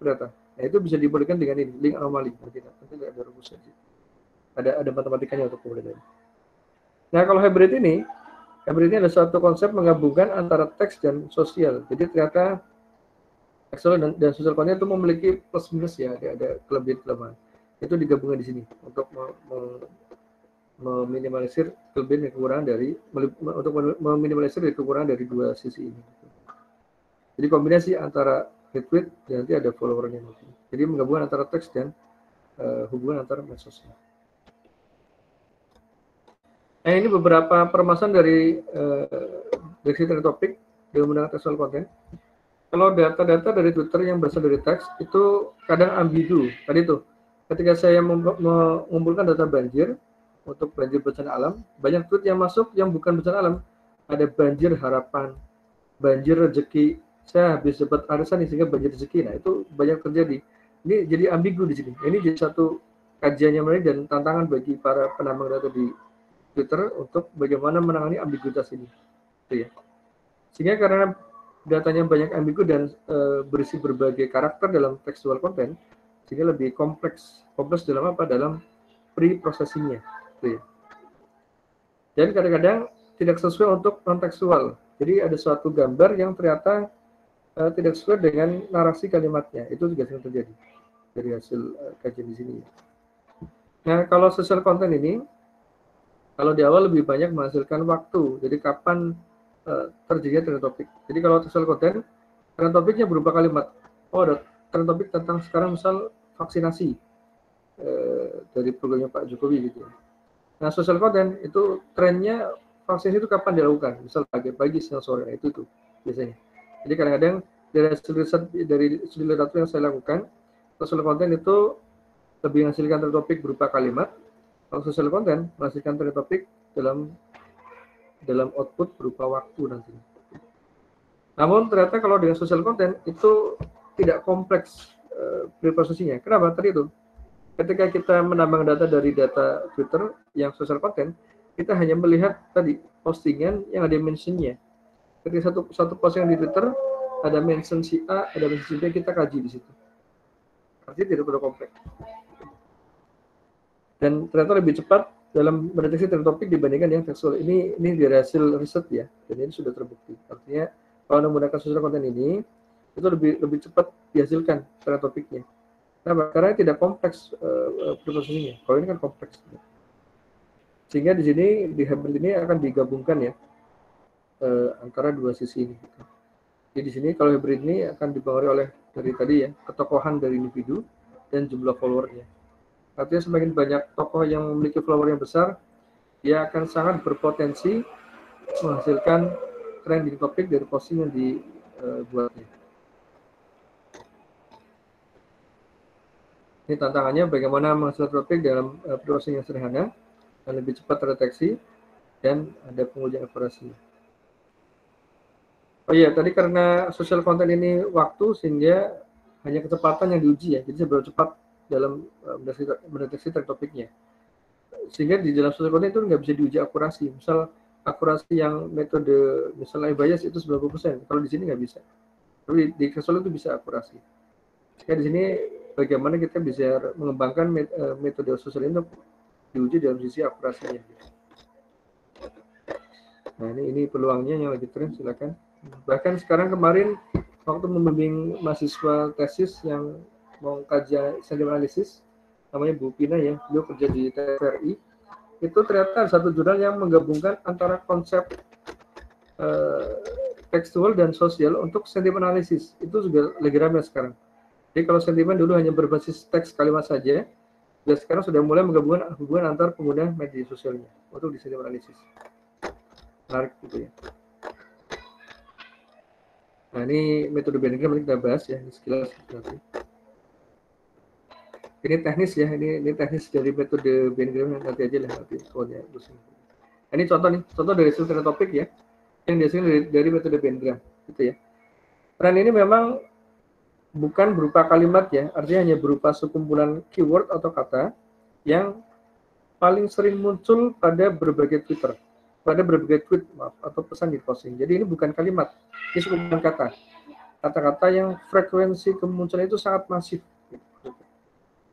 data. Nah, itu bisa diberikan dengan ini, link anomali. Nanti ada rumus aja. Ada matematikanya untuk kemudian. Nah, kalau hybrid ini adalah suatu konsep menggabungkan antara teks dan sosial. Jadi ternyata textual dan social content itu memiliki plus minus ya, ada kelebihan-kelemahan. Itu digabungkan di sini untuk meminimalisir kelebihan dan kekurangan dari dua sisi ini. Jadi kombinasi antara retweet dan nanti ada followernya. Jadi menggabungkan antara teks dan hubungan antara medsosnya. Nah, ini beberapa permasalahan dari trending topik dengan menggunakan textual content. Kalau data-data dari Twitter yang berasal dari teks itu kadang ambigu. Tadi tuh, ketika saya mengumpulkan data banjir untuk banjir bencana alam, banyak tweet yang masuk yang bukan bencana alam. Ada banjir harapan, banjir rezeki. Saya habis dapat arisan sehingga banjir rezeki. Nah, itu banyak terjadi. Ini jadi ambigu di sini. Ini jadi satu kajian yang menarik dan tantangan bagi para penambang data di Twitter untuk bagaimana menangani ambiguitas ini. Itu ya. Sehingga karena datanya banyak ambigu dan berisi berbagai karakter dalam textual content, sehingga lebih kompleks dalam apa? Dalam pre-processingnya. Gitu ya. Dan kadang-kadang tidak sesuai untuk non-tekstual. Jadi ada suatu gambar yang ternyata tidak sesuai dengan narasi kalimatnya. Itu juga sering terjadi dari hasil kajian di sini. Nah, kalau social content ini, kalau di awal lebih banyak menghasilkan waktu. Jadi kapan terjadinya trend topik. Jadi kalau textual content, trend topiknya berupa kalimat. Oh, ada trend topik tentang sekarang misal vaksinasi dari programnya Pak Jokowi gitu. Nah, social content itu trennya vaksinasi itu kapan dilakukan? Misal pagi, siang, sore. Nah, itu biasanya. Jadi kadang-kadang dari studi literatur yang saya lakukan, social content itu lebih menghasilkan trend topik berupa kalimat. Kalau social content menghasilkan trend topik dalam output berupa waktu nanti. Namun ternyata kalau dengan social content itu tidak kompleks pre-processingnya. Kenapa? Tadi itu, ketika kita menambang data dari data Twitter yang social content, kita hanya melihat tadi postingan yang ada mentionnya. Ketika satu postingan di Twitter ada mention si A, ada mention si B, kita kaji di situ. Artinya tidak perlu kompleks. Dan ternyata lebih cepat dalam mendeteksi trend topik dibandingkan yang tekstual. Ini dari hasil riset ya, dan ini sudah terbukti. Artinya kalau menggunakan social content ini itu lebih cepat dihasilkan trend topiknya. Nah, karena tidak kompleks prosesnya. Kalau ini kan kompleks. Sehingga di sini di hybrid ini akan digabungkan ya antara dua sisi ini. Jadi di sini kalau hybrid ini akan dipengaruhi oleh dari tadi ya ketokohan dari individu dan jumlah followernya. Artinya semakin banyak tokoh yang memiliki follower yang besar, dia akan sangat berpotensi menghasilkan trending topik dari posting yang dibuatnya. Ini tantangannya bagaimana menghasilkan topik dalam proses yang sederhana dan lebih cepat terdeteksi dan ada pengujian akurasi. Oh iya, tadi karena social content ini waktu sehingga hanya kecepatan yang diuji ya, jadi seberapa cepat dalam mendeteksi trend topiknya. Sehingga di dalam social content itu nggak bisa diuji akurasi. Misal akurasi yang metode misalnya bias itu 90%, kalau di sini nggak bisa. Tapi di social itu bisa akurasi. Sehingga di sini bagaimana kita bisa mengembangkan metode social ini untuk diuji dalam sisi akurasinya. Nah ini peluangnya yang lagi tren, silakan. Bahkan sekarang kemarin waktu membimbing mahasiswa tesis yang mau kajian sentiment analisis, namanya Bu Pina ya, beliau kerja di TVRI, itu ternyata satu jurnal yang menggabungkan antara konsep tekstual dan sosial untuk sentiment analisis. Itu juga lagi ramai sekarang. Jadi kalau sentimen dulu hanya berbasis teks kalimat saja, dan sekarang sudah mulai menggabungkan hubungan antar pengguna media sosialnya untuk di sentiment analisis. Menarik gitu ya. Nah ini metode Benningham kita bahas ya, ini sekilas nanti. Ini teknis ya, ini teknis dari metode Benningham yang nanti aja lah nanti soalnya. Nah, ini contoh dari hasil topik ya, yang dihasilkan dari metode Benningham, gitu ya. Tren ini memang bukan berupa kalimat ya, artinya hanya berupa sekumpulan keyword atau kata yang paling sering muncul pada berbagai Twitter. Pada berbagai tweet atau pesan di posting. Jadi ini bukan kalimat, ini sekumpulan kata-kata yang frekuensi kemunculan itu sangat masif.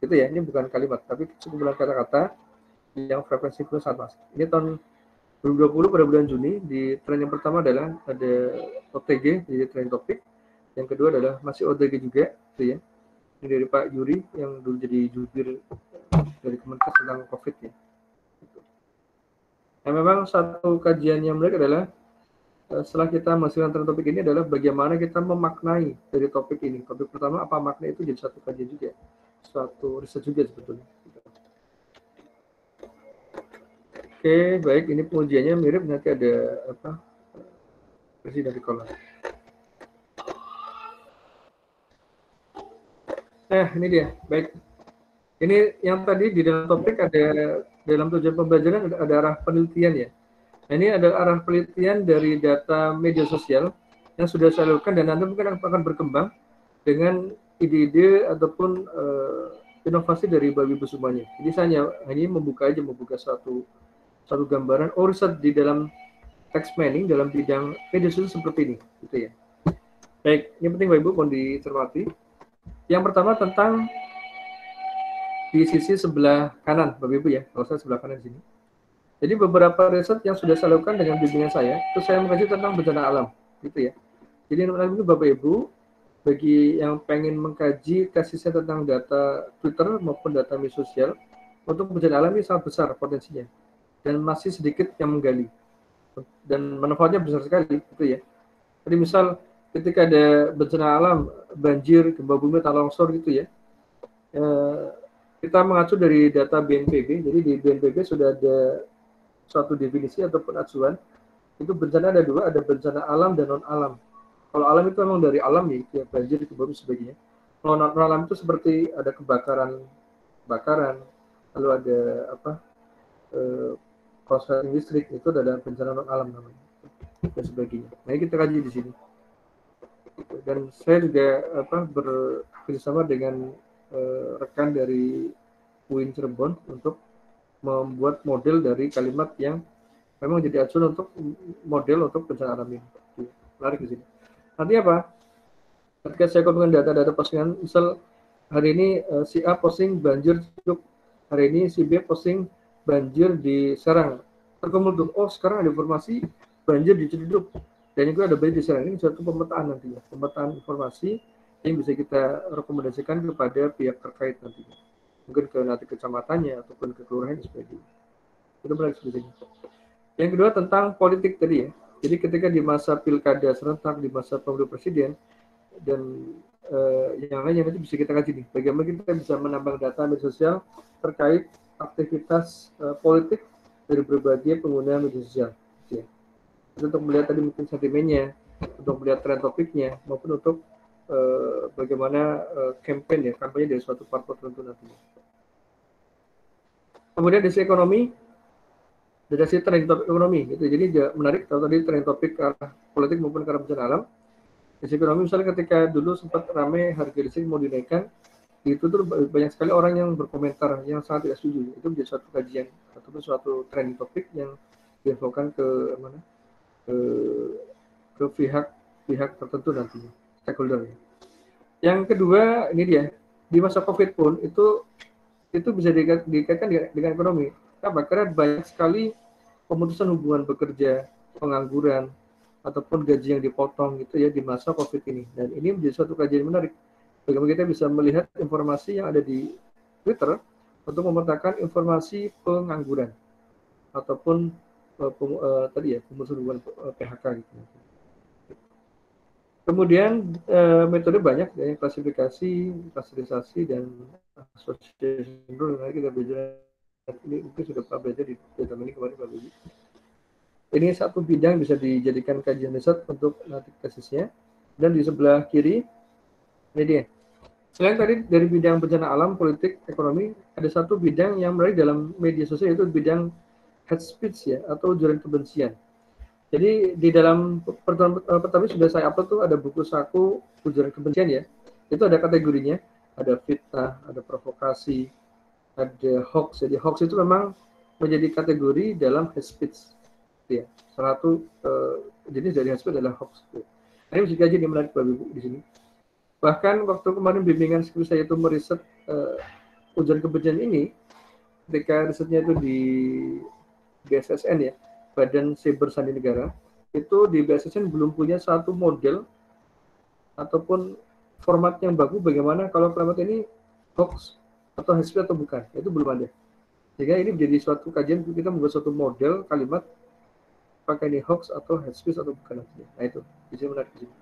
Gitu ya, ini bukan kalimat, tapi sekumpulan kata-kata yang frekuensi itu sangat masif. Ini tahun 2020 pada bulan Juni, di tren yang pertama adalah ada OTG, jadi tren topik. Yang kedua adalah masih OTG juga, gitu ya. Ini dari Pak Yuri yang dulu jadi jubir dari Kemenkes tentang COVID ya. Nah, memang satu kajian yang menarik adalah setelah kita menghasilkan tren topik ini adalah bagaimana kita memaknai dari topik ini. Topik pertama apa makna itu jadi satu kajian juga, suatu riset juga sebetulnya. Oke, baik, ini pengujiannya mirip, nanti ada apa versi dari kolom. Ini dia, baik. Ini yang tadi di dalam topik ada dalam tujuan pembelajaran ada arah penelitian ya. Nah, ini ada arah penelitian dari data media sosial yang sudah saya lakukan dan nanti mungkin akan berkembang dengan ide-ide ataupun inovasi dari Bapak Ibu semuanya. Jadi saya hanya membuka suatu gambaran riset di dalam text mining dalam bidang media sosial seperti ini, gitu ya. Baik, ini penting Bapak Ibu mohon dicermati. Yang pertama tentang di sisi sebelah kanan, Bapak Ibu ya, kalau saya sebelah kanan di sini. Jadi beberapa riset yang sudah saya lakukan dengan bimbingan saya, itu saya mengkaji tentang bencana alam, gitu ya. Jadi menurut Bapak Ibu, bagi yang pengen mengkaji tesisnya tentang data Twitter maupun data media sosial, untuk bencana alam ini sangat besar potensinya, dan masih sedikit yang menggali, dan manfaatnya besar sekali, gitu ya. Jadi misal ketika ada bencana alam, banjir, gempa bumi, tanah longsor gitu ya, kita mengacu dari data BNPB. Jadi di BNPB sudah ada suatu definisi ataupun acuan. Itu bencana ada dua, ada bencana alam dan non alam. Kalau alam itu memang dari alam ya, banjir, gempa bumi sebagainya. Kalau non alam itu seperti ada kebakaran, lalu ada korsleting listrik, itu ada bencana non alam namanya dan sebagainya. Nah ini kita kaji di sini. Dan saya juga bekerjasama dengan rekan dari UIN Cirebon untuk membuat model dari kalimat yang memang jadi acuan untuk model untuk bencana alam ini. Menarik di sini. Nanti apa? Ketika saya gabungkan data-data postingan, misal hari ini si A posting banjir Cuk, hari ini si B posting banjir di Serang. Terkumpul tuh, oh sekarang ada informasi banjir di Ciledug, dan juga ada banjir di Serang. Ini suatu pemetaan nantinya, pemetaan informasi yang bisa kita rekomendasikan kepada pihak terkait nantinya. Mungkin ke nanti kecamatannya ataupun ke kelurahan dan sebagainya. Itu menarik sebetulnya. Yang kedua tentang politik tadi ya. Jadi ketika di masa pilkada serentak, di masa pemilu presiden, dan yang lain yang nanti bisa kita kaji nih, bagaimana kita bisa menambang data media sosial terkait aktivitas politik dari berbagai pengguna media sosial. Ya. Untuk melihat tadi mungkin sentimennya, untuk melihat tren topiknya, maupun untuk bagaimana kampanye dari suatu parpol tertentu nantinya. Kemudian dari sisi ekonomi, dari sisi trending topik ekonomi, gitu. Jadi menarik kalau tadi trending topik ke arah politik maupun ke arah bencana alam. Dari sisi ekonomi, misalnya ketika dulu sempat ramai harga listrik mau dinaikkan, itu tuh banyak sekali orang yang berkomentar yang sangat tidak setuju. Itu menjadi suatu kajian ataupun suatu trending topik yang diinfokan ke mana? Ke pihak tertentu nantinya, stakeholder. Yang kedua, ini dia, di masa COVID pun itu bisa dikaitkan dengan ekonomi. Kenapa? Karena banyak sekali pemutusan hubungan bekerja, pengangguran, ataupun gaji yang dipotong gitu ya di masa COVID ini. Dan ini menjadi suatu kajian menarik. Bagaimana kita bisa melihat informasi yang ada di Twitter untuk memetakan informasi pengangguran ataupun tadi ya pemutusan hubungan PHK gitu. Kemudian metode banyak ya, klasifikasi, klasterisasi, dan association rule. Nanti kita belajar ini mungkin sudah Pak belajar di dalam ini kemarin Pak Budi. Ini satu bidang bisa dijadikan kajian riset untuk nanti tesisnya. Dan di sebelah kiri ini dia. Selain tadi dari bidang bencana alam, politik, ekonomi, ada satu bidang yang menarik dalam media sosial, yaitu bidang hate speech ya, atau ujaran kebencian. Jadi di dalam pertama sudah saya upload tuh ada buku saku ujaran kebencian ya. Itu ada kategorinya, ada fitnah, ada provokasi, ada hoax. Jadi hoax itu memang menjadi kategori dalam hate speech. Ya, salah satu jenis dari hate speech adalah hoax. Ini mesti kaji yang menarik Bapak Ibu di sini. Bahkan waktu kemarin bimbingan skripsi saya itu meriset ujaran kebencian ini, ketika risetnya itu di BSSN ya, Badan Siber Sandi Negara, itu di BSSN belum punya satu model ataupun format yang bagus bagaimana kalau kalimat ini hoax atau hate speech atau bukan, itu belum ada. Sehingga ini menjadi suatu kajian kita membuat suatu model kalimat apakah ini hoax atau hate speech atau bukan. Nah itu bisa menarik di sini.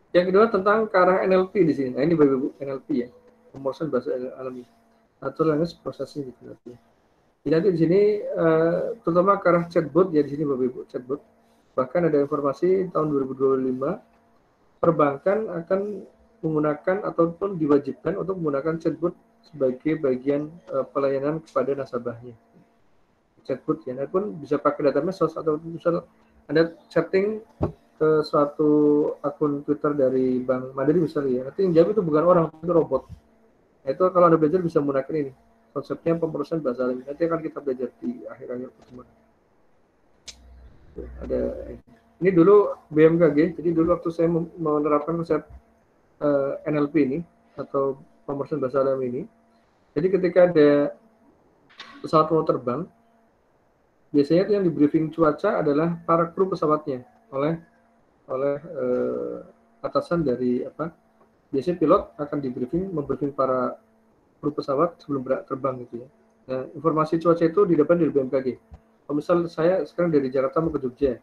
Yang kedua tentang ke arah NLP di sini. Nah ini Bapak Ibu NLP ya, pemrosesan bahasa alami atau language processing gitu nanti. Jadi nanti di sini terutama ke arah chatbot ya di sini Bapak Ibu chatbot. Bahkan ada informasi tahun 2025 perbankan akan menggunakan ataupun diwajibkan untuk menggunakan chatbot sebagai bagian pelayanan kepada nasabahnya. Chatbot ya, nah pun bisa pakai data mesos atau misal Anda chatting ke suatu akun Twitter dari Bank Mandiri misalnya ya, nanti yang jawab itu bukan orang, itu robot. Nah, itu kalau Anda belajar bisa menggunakan ini. Konsepnya pemrosesan bahasa alami. Nanti akan kita belajar di akhir-akhir pertemuan. Ada ini dulu BMKG. Jadi dulu waktu saya menerapkan konsep NLP ini atau pemrosesan bahasa alami ini. Jadi ketika ada pesawat mau terbang, biasanya yang di briefing cuaca adalah para kru pesawatnya oleh atasan dari apa? Biasanya pilot akan di briefing, membriefing para kru pesawat sebelum terbang gitu ya. Nah, informasi cuaca itu didapat dari BMKG. Kalau misal saya sekarang dari Jakarta mau ke Jogja,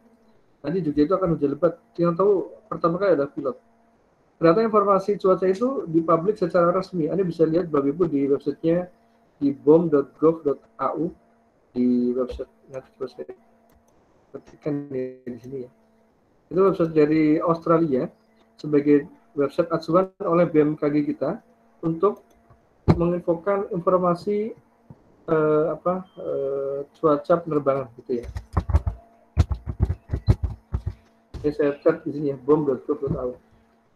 nanti Jogja itu akan hujan lebat. Yang tahu pertama kali adalah pilot. Ternyata informasi cuaca itu dipublish secara resmi. Anda bisa lihat Bapak Ibu di websitenya di bom.gov.au di website nanti terus saya ketikkan di sini ya. Itu website dari Australia sebagai website acuan oleh BMKG kita untuk menginfokan informasi cuaca penerbangan gitu ya. Ini saya chat di sini ya, bom.gov.au.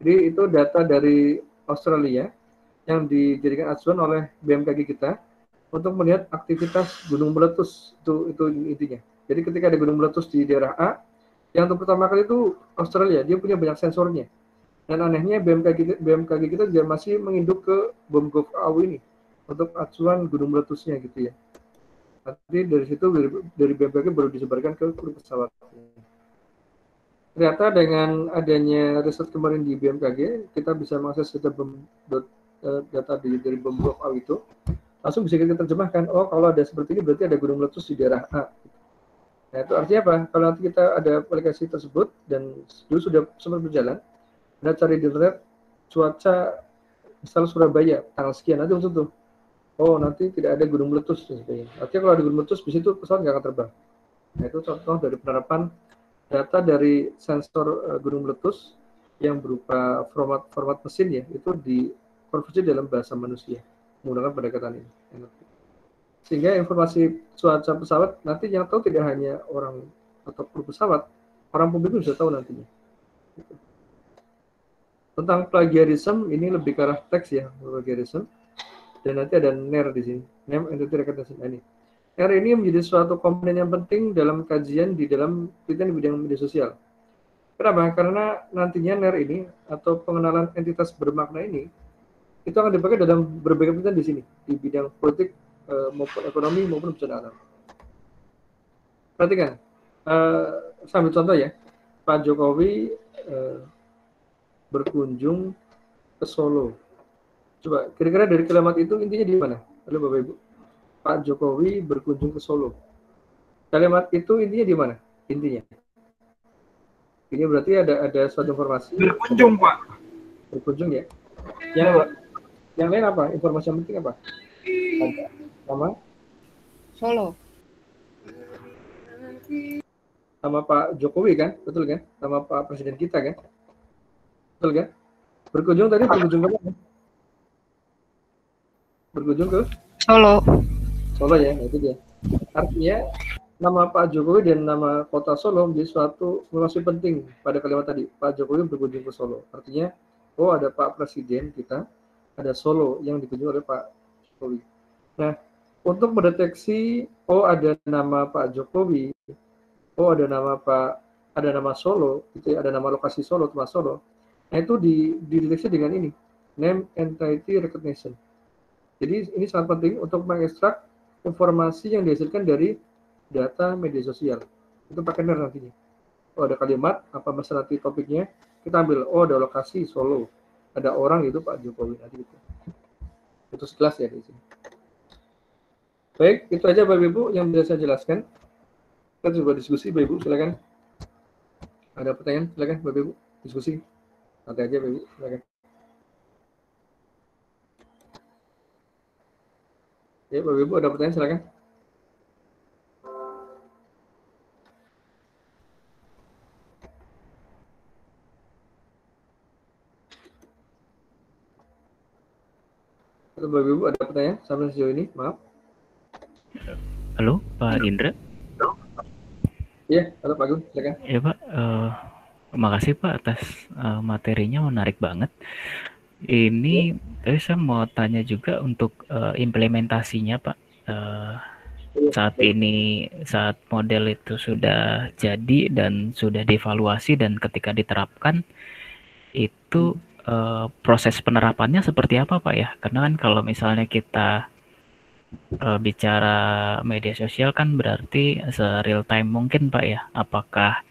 Jadi itu data dari Australia yang dijadikan acuan oleh BMKG kita untuk melihat aktivitas gunung meletus. Itu intinya. Jadi ketika ada gunung meletus di daerah A, yang untuk pertama kali itu Australia, dia punya banyak sensornya. Dan anehnya BMKG kita juga masih menginduk ke BOM.gov.au ini untuk acuan gunung meletusnya gitu ya. Nanti dari situ dari BMKG baru disebarkan ke kru pesawat. Ternyata dengan adanya riset kemarin di BMKG, kita bisa mengakses data dari BOM.gov.au itu, langsung bisa kita terjemahkan, oh kalau ada seperti ini berarti ada gunung meletus di daerah A. Nah itu artinya apa? Kalau nanti kita ada aplikasi tersebut dan dulu sudah sempat berjalan, Anda cari di internet cuaca misal Surabaya tanggal sekian, nanti untuk tuh, oh nanti tidak ada gunung meletus dan sebagainya. Artinya kalau ada gunung meletus di situ pesawat nggak akan terbang. Nah itu contoh dari penerapan data dari sensor gunung meletus yang berupa format mesin ya, itu dikonversi dalam bahasa manusia menggunakan pendekatan ini. Sehingga informasi cuaca pesawat nanti yang tahu tidak hanya orang atau kru pesawat, orang publik itu sudah tahu nantinya. Tentang plagiarism ini lebih ke arah teks ya, plagiarism. Dan nanti ada NER di sini, Name Entity Recognition. Ini NER ini menjadi suatu komponen yang penting dalam kajian di dalam penelitian di bidang media sosial. Kenapa? Karena nantinya NER ini atau pengenalan entitas bermakna ini itu akan dipakai dalam berbagai penelitian di sini di bidang politik maupun ekonomi maupun bencana alam. Perhatikan, sambil contoh ya, Pak Jokowi berkunjung ke Solo. Coba, kira-kira dari kalimat itu intinya di mana? Halo Bapak Ibu. Pak Jokowi berkunjung ke Solo. Kalimat itu intinya di mana? Intinya. Ini berarti ada suatu informasi. Berkunjung, Pak. Berkunjung ya. Yang lain apa? Informasi yang penting apa? Nama? Solo. Sama Pak Jokowi kan? Betul kan? Sama Pak Presiden kita kan? Betul kan? Berkunjung tadi berkunjung ke mana? Berkunjung ke Solo. Solo ya, itu dia. Artinya nama Pak Jokowi dan nama kota Solo menjadi suatu informasi penting pada kalimat tadi. Pak Jokowi berkunjung ke Solo. Artinya, oh ada Pak Presiden kita, ada Solo yang dikunjungi oleh Pak Jokowi. Nah, untuk mendeteksi, oh ada nama Pak Jokowi, oh ada nama Solo, gitu ya, ada nama lokasi Solo, tempat Solo. Nah itu dideteksi dengan ini, Name Entity Recognition. Jadi ini sangat penting untuk mengekstrak informasi yang dihasilkan dari data media sosial. Itu pakai NER nantinya. Oh ada kalimat, apa masalah nanti topiknya, kita ambil, oh ada lokasi Solo, ada orang itu Pak Jokowi nanti gitu. Itu sekelas ya di sini. Baik, itu aja Bapak Ibu yang bisa saya jelaskan. Kita coba diskusi Bapak Ibu, silakan. Ada pertanyaan, silakan Bapak Ibu, diskusi. Nanti aja Bapak Ibu, silakan. Ya, Bapak Ibu ada pertanyaan, silakan. Atau Bapak Ibu ada pertanyaan sampai sejauh ini? Maaf. Halo, Pak Indra. Iya, halo Pak Gun, silakan. Ya Pak, makasih Pak atas materinya, menarik banget. Ini tadi saya mau tanya juga untuk implementasinya Pak. Saat ini, saat model itu sudah jadi dan sudah dievaluasi dan ketika diterapkan, itu proses penerapannya seperti apa Pak ya? Karena kan kalau misalnya kita bicara media sosial kan berarti se-real time mungkin Pak ya. Apakah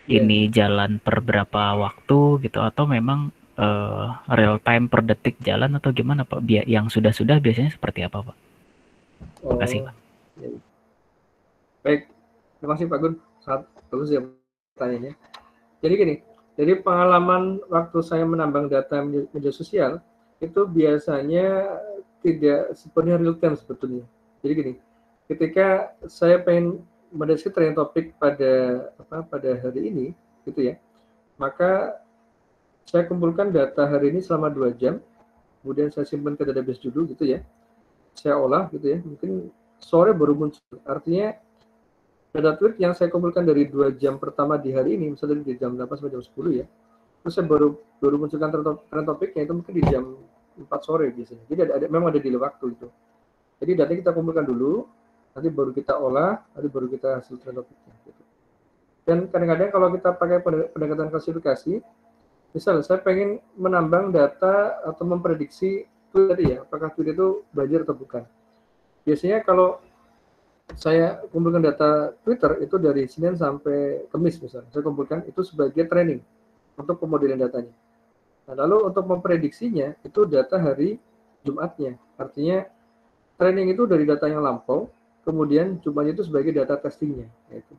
ini jalan per berapa waktu gitu atau memang real time per detik jalan atau gimana Pak? Yang sudah-sudah biasanya seperti apa Pak? Terima kasih Pak. Ya. Baik, terima kasih Pak Gun. Sangat bagus ya pertanyaannya. Jadi gini, dari pengalaman waktu saya menambang data media sosial itu biasanya tidak sepenuhnya real time sebetulnya. Jadi gini, ketika saya pengen mendeteksi trend topik pada hari ini, gitu ya, maka saya kumpulkan data hari ini selama 2 jam, kemudian saya simpan ke database dulu, gitu ya, saya olah, gitu ya, mungkin sore baru muncul. Artinya data tweet yang saya kumpulkan dari 2 jam pertama di hari ini, misalnya di jam 8 sampai jam 10 ya, terus saya baru munculkan trend topiknya itu mungkin di jam 4 sore biasanya. Jadi memang ada delay waktu itu. Jadi data kita kumpulkan dulu, nanti baru kita olah, nanti baru kita hasil trend topiknya. Gitu. Dan kadang-kadang kalau kita pakai pendekatan klasifikasi, misal saya pengen menambang data atau memprediksi tweet tadi ya, apakah tweet itu banjir atau bukan. Biasanya kalau saya kumpulkan data Twitter itu dari Senin sampai Kamis misalnya, saya kumpulkan itu sebagai training untuk pemodelan datanya. Nah, lalu untuk memprediksinya itu data hari Jumatnya, artinya training itu dari data yang lampau, kemudian Jumatnya itu sebagai data testingnya. Gitu.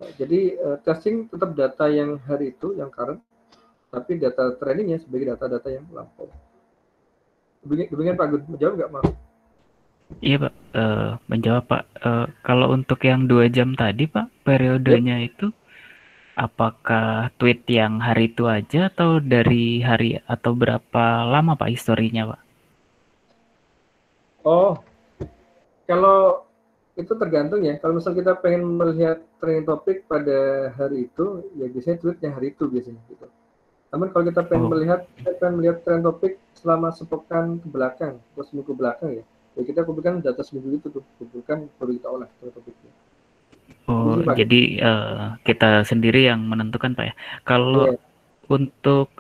Nah, jadi testing tetap data yang hari itu, yang current, tapi data trainingnya sebagai data-data yang lampau. Demikian Pak Gun, menjawab nggak Mas? Iya Pak, menjawab Pak. Kalau untuk yang 2 jam tadi Pak, periodenya itu apakah tweet yang hari itu aja atau dari hari atau berapa lama Pak historinya Pak? Oh, kalau itu tergantung ya. Kalau misal kita pengen melihat trending topik pada hari itu, ya biasanya tweetnya hari itu biasanya gitu. Namun kalau kita pengen melihat trend topik selama sepekan ke belakang, atau seminggu ke belakang ya kita kumpulkan data seminggu itu tuh, kumpulkan baru kita olah trend topiknya. Oh, jadi kita sendiri yang menentukan Pak ya. Kalau untuk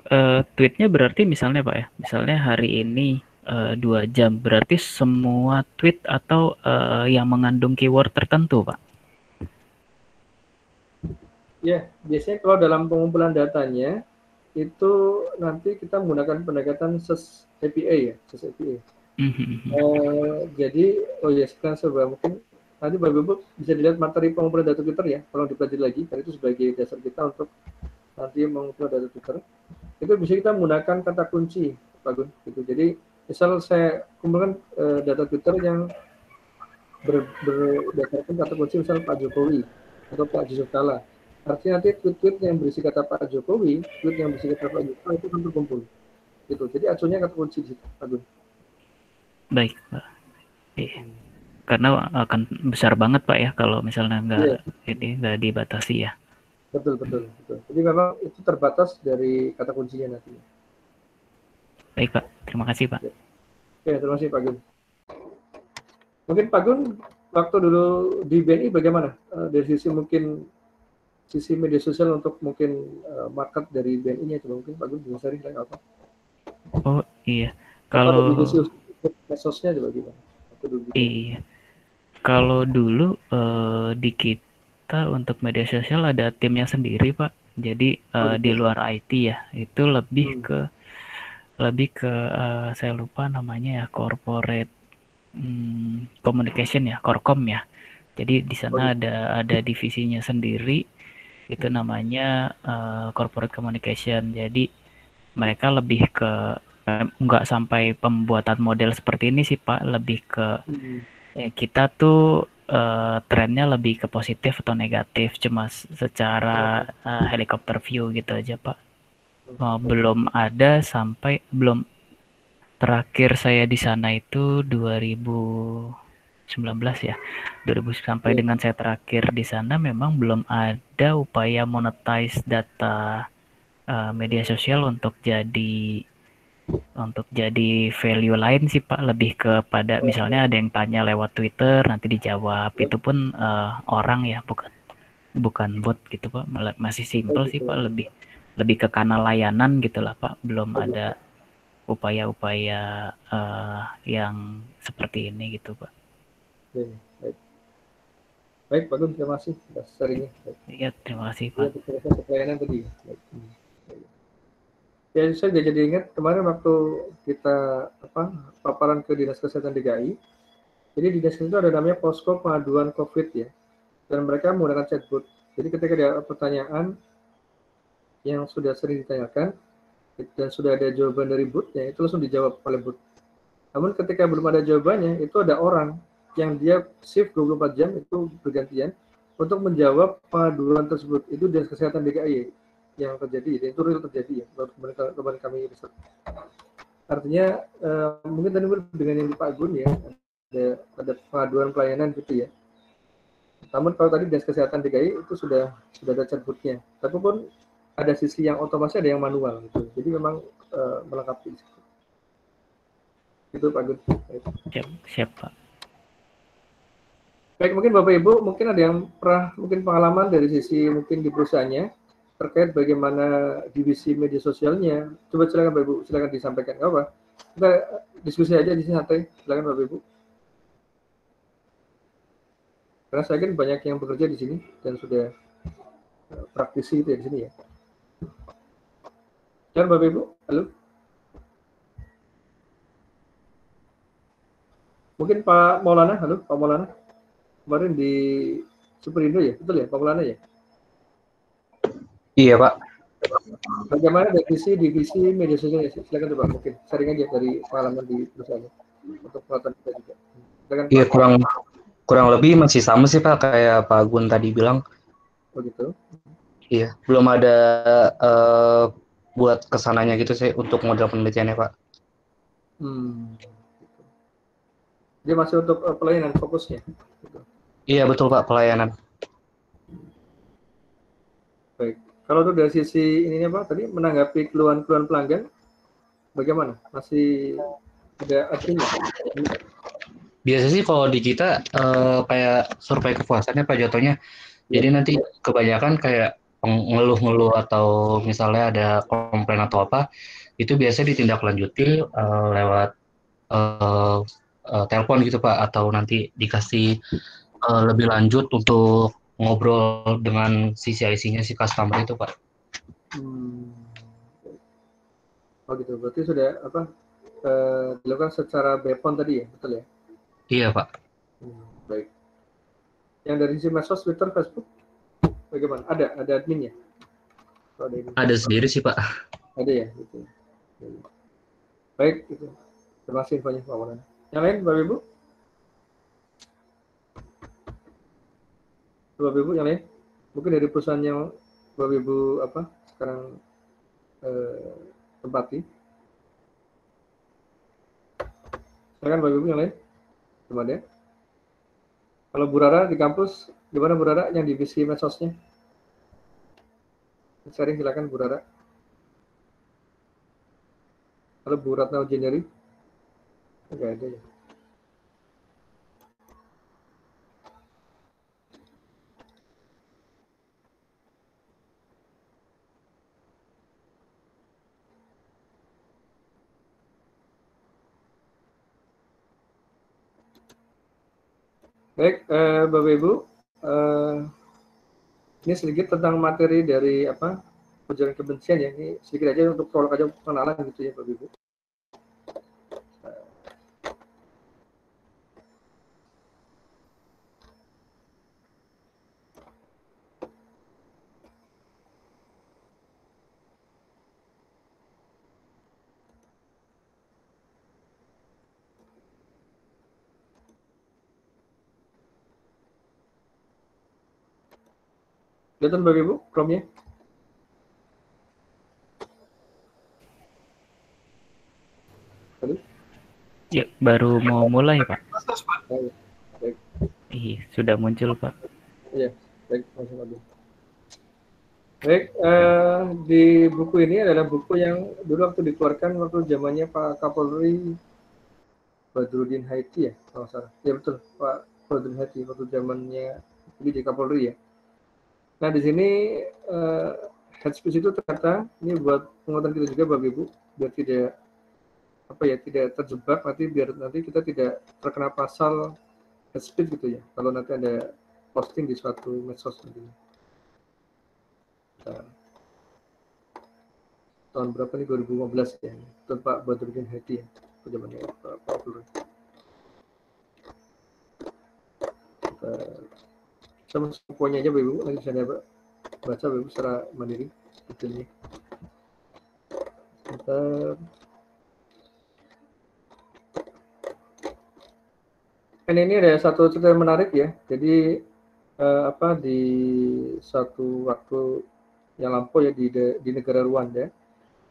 tweetnya berarti misalnya Pak ya, misalnya hari ini 2 jam, berarti semua tweet atau yang mengandung keyword tertentu Pak? Ya, biasanya kalau dalam pengumpulan datanya itu nanti kita menggunakan pendekatan SES API ya, SES API. Jadi, sekarang coba mungkin nanti Bapak Ibu bisa dilihat materi pengumpulan data Twitter ya, tolong dipelajari lagi, karena itu sebagai dasar kita untuk nanti mengumpulkan data Twitter. Itu bisa kita menggunakan kata kunci, Pak Gun. Gitu. Jadi, misal saya kumpulkan data Twitter yang berdasarkan kata kunci misal Pak Jokowi atau Pak Yusuf Kalla. Artinya nanti tweet-tweet yang berisi kata Pak Jokowi, tweet yang berisi kata Pak Jokowi itu akan terkumpul. Gitu. Jadi acuannya kata kunci di situ, Pak Gun. Baik, Pak. Karena akan besar banget Pak ya kalau misalnya nggak dibatasi ya. Betul. Jadi memang itu terbatas dari kata kuncinya nanti. Baik Pak, terima kasih Pak. Oke, terima kasih Pak Gun. Mungkin Pak Gun waktu dulu di BNI bagaimana? Dari sisi media sosial untuk mungkin market dari BNI-nya coba mungkin Pak Gun bisa sharing apa? Oh iya, kalau medsosnya coba gimana? Iya, kalau dulu di kita untuk media sosial ada timnya sendiri Pak. Jadi di luar IT ya, itu lebih ke saya lupa namanya ya, corporate communication ya, Korkom ya. Jadi di sana ada divisinya sendiri, itu namanya corporate communication. Jadi mereka lebih ke nggak sampai pembuatan model seperti ini sih Pak, lebih ke kita tuh trennya lebih ke positif atau negatif, cuma secara helikopter view gitu aja Pak. Belum ada sampai terakhir saya di sana itu 2019 ya. 2000 sampai dengan saya terakhir di sana memang belum ada upaya monetize data media sosial untuk jadi value lain sih Pak, lebih kepada misalnya ada yang tanya lewat Twitter nanti dijawab, itu pun orang ya, bukan bot gitu Pak, masih simple sih Pak, lebih ke kanal layanan gitulah Pak, belum ada upaya-upaya yang seperti ini gitu Pak. Baik Pak Gun, terima kasih atas sharingnya. Iya, terima kasih Pak. Pelayanan tadi. Ya, saya jadi ingat kemarin waktu kita paparan ke Dinas Kesehatan DKI. Jadi di Dinas itu ada namanya posko pengaduan COVID ya. Dan mereka menggunakan chatbot. Jadi ketika ada pertanyaan yang sudah sering ditanyakan dan sudah ada jawaban dari botnya, itu langsung dijawab oleh bot. Namun ketika belum ada jawabannya, itu ada orang yang dia shift 24 jam itu bergantian untuk menjawab pengaduan tersebut. Itu Dinas Kesehatan DKI yang terjadi, itu real terjadi ya, kemarin kami riset. Artinya mungkin tadi dengan yang di Pak Gun ya, ada pengaduan pelayanan gitu ya. Namun kalau tadi Dinas Kesehatan DKI itu sudah ada chatbotnya. Tapi pun ada sisi yang otomatis, ada yang manual gitu. Jadi memang melengkapi. Itu Pak Gun. Baik. Siap Pak. Baik, mungkin Bapak Ibu mungkin ada yang pernah mungkin pengalaman dari sisi mungkin di perusahaannya terkait bagaimana divisi media sosialnya. Coba silakan Bapak Ibu, silakan disampaikan. Nggak apa? Kita diskusi aja di sini santai. Silakan Bapak Ibu. Karena saya kan banyak yang bekerja di sini dan sudah praktisi itu ya di sini ya. Silakan Bapak Ibu. Halo. Mungkin Pak Maulana, halo Pak Maulana. Kemarin di Superindo ya, betul ya Pak Maulana ya? Iya Pak. Bagaimana divisi media sosial? Silakan coba mungkin sharing aja dari pengalaman di perusahaan untuk pengetahuan kita juga. Silakan Iya Pak. kurang lebih masih sama sih Pak kayak Pak Gun tadi bilang. Begitu. Iya, belum ada buat kesananya gitu sih untuk model penelitiannya Pak. Dia masih untuk pelayanan fokusnya. Gitu. Iya betul Pak, pelayanan. Baik. Kalau untuk dari sisi ininya Pak, tadi menanggapi keluhan-keluhan pelanggan, bagaimana? Masih ada adminnya? Biasa sih kalau di kita kayak survei kepuasannya Pak jatuhnya. Jadi nanti kebanyakan kayak ngeluh-ngeluh atau misalnya ada komplain atau apa, itu biasa ditindaklanjuti lewat telepon gitu Pak, atau nanti dikasih lebih lanjut untuk ngobrol dengan si CIC-nya si customer itu Pak. Oh gitu, berarti sudah dilakukan secara BPON tadi ya, betul ya? Iya Pak. Baik. Yang dari sisi medsos, Twitter, Facebook, bagaimana? Ada adminnya? Ada sendiri sih Pak. Ada ya, gitu. Baik, gitu. Terima kasih infonya Pak Maulana. Yang lain, Bapak Ibu? Bapak Ibu yang lain? Mungkin dari perusahaan yang Bapak Ibu sekarang tempati. Silakan Bapak Ibu yang lain. Cuma ada. Kalau Bu Rara di kampus, gimana Bu Rara yang divisi medsosnya? Sharing silakan Bu Rara. Kalau Bu Ratna Ujeniari? Enggak ada ya. Baik, Bapak Ibu, ini sedikit tentang materi dari ujaran kebencian ya. Ini sedikit aja untuk prolog aja pengenalan gitu ya Bapak Ibu. Kelihatan Bapak Ibu, Chrome-nya? Halo? Ya, baru mau mulai Pak. Baik. Iya, sudah muncul Pak. Iya, baik, langsung aja. Baik, di buku ini adalah buku yang dulu waktu dikeluarkan waktu zamannya Pak Kapolri Badrudin Haiti ya, kalau salah. Ya betul, Pak Badrudin Haiti waktu zamannya jadi Kapolri ya. Nah di sini head speech itu ternyata ini buat penguatan kita juga Bapak Ibu biar tidak tidak terjebak biar nanti kita tidak terkena pasal head speech gitu ya kalau nanti ada posting di suatu medsos nanti. Nah, tahun berapa nih 2015 ya itu Pak Badrudin Haiti ya zamannya Pak Kapolri. Sama poinnya aja Bapak Ibu nanti bisa baca Bapak Ibu secara mandiri detailnya. Dan ini ada satu cerita yang menarik ya. Jadi di satu waktu yang lampau ya di negara Rwanda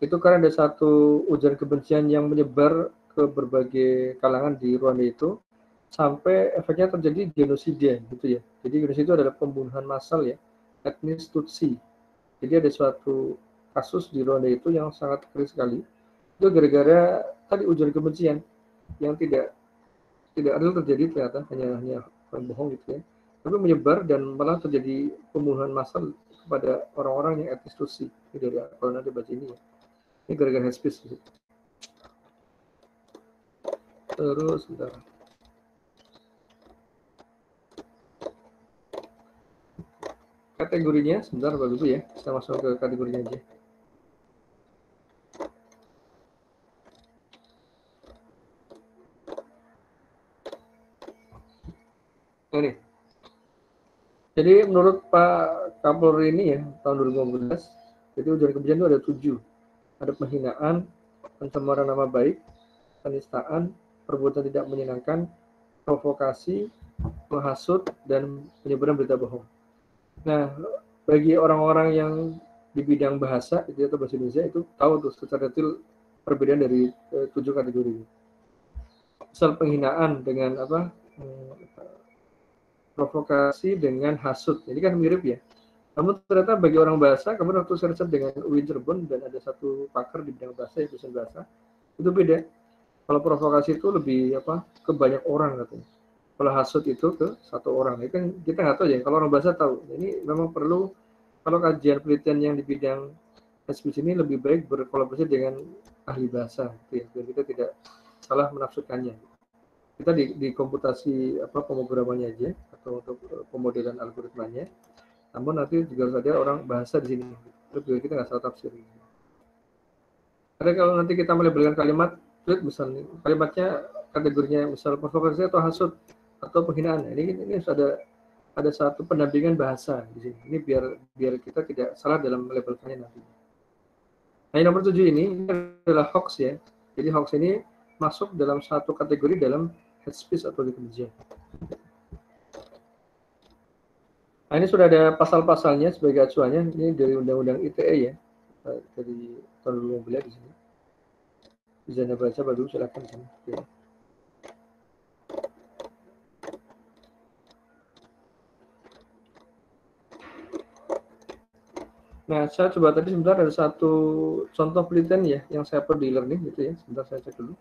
itu kan ada satu ujaran kebencian yang menyebar ke berbagai kalangan di Rwanda itu sampai efeknya terjadi genosida gitu ya. Jadi genosida itu adalah pembunuhan massal ya, etnis Tutsi. Jadi ada suatu kasus di Rwanda itu yang sangat keras sekali. Itu gara-gara tadi ujaran kebencian. yang tidak adil terjadi ternyata hanya bohong gitu ya, tapi menyebar dan malah terjadi pembunuhan massal kepada orang-orang yang etnis Tutsi. Ini dari kalau nanti baca ini ya. Ini gara-gara hate speech gitu. Terus bentar. Kategorinya sebentar Bapak Ibu ya, kita masuk ke kategorinya aja. Nah, ini. Jadi menurut Pak Kapolri ini ya, tahun 2015, jadi ujaran kebencian itu ada 7. Ada penghinaan, pencemaran nama baik, penistaan, perbuatan tidak menyenangkan, provokasi, menghasut, dan penyebaran berita bohong. Nah, bagi orang-orang yang di bidang bahasa itu atau bahasa Indonesia itu tahu tuh secara detail perbedaan dari 7 kategori ini. Misal penghinaan dengan apa? Provokasi dengan hasut. Ini kan mirip ya. Namun ternyata bagi orang bahasa, kemarin waktu saya riset dengan UIN Cirebon dan ada satu pakar di bidang bahasa, dosen bahasa, itu beda. Kalau provokasi itu lebih apa? Ke banyak orang katanya. Kalau hasut itu ke satu orang. Ini kan kita nggak tahu ya. Kalau orang bahasa tahu. Ini memang perlu, kalau kajian penelitian yang di bidang speech ini lebih baik berkolaborasi dengan ahli bahasa, gitu ya, biar kita tidak salah menafsirkannya. Kita di komputasi apa pemrogramannya aja atau untuk pemodelan algoritmanya. Namun nanti juga harus ada orang bahasa di sini. Biar kita nggak salah tafsir. Karena kalau nanti kita melabelkan kalimat, misalnya kalimatnya kategorinya misal provokasi atau hasut atau penghinaan. Ini ada satu pendampingan bahasa di sini. Ini biar kita tidak salah dalam melabelkannya nanti. Nah, yang nomor 7 ini adalah hoax ya. Jadi hoax ini masuk dalam satu kategori dalam hate speech atau kebencian. Nah, ini sudah ada pasal-pasalnya sebagai acuannya. Ini dari Undang-Undang ITE ya, dari tahun 2015 di sini. Bisa Anda baca, baru silakan sini. Oke. Nah, saya coba tadi sebentar ada satu contoh penelitian ya yang saya perlu di learning gitu ya. Sebentar saya cek dulu.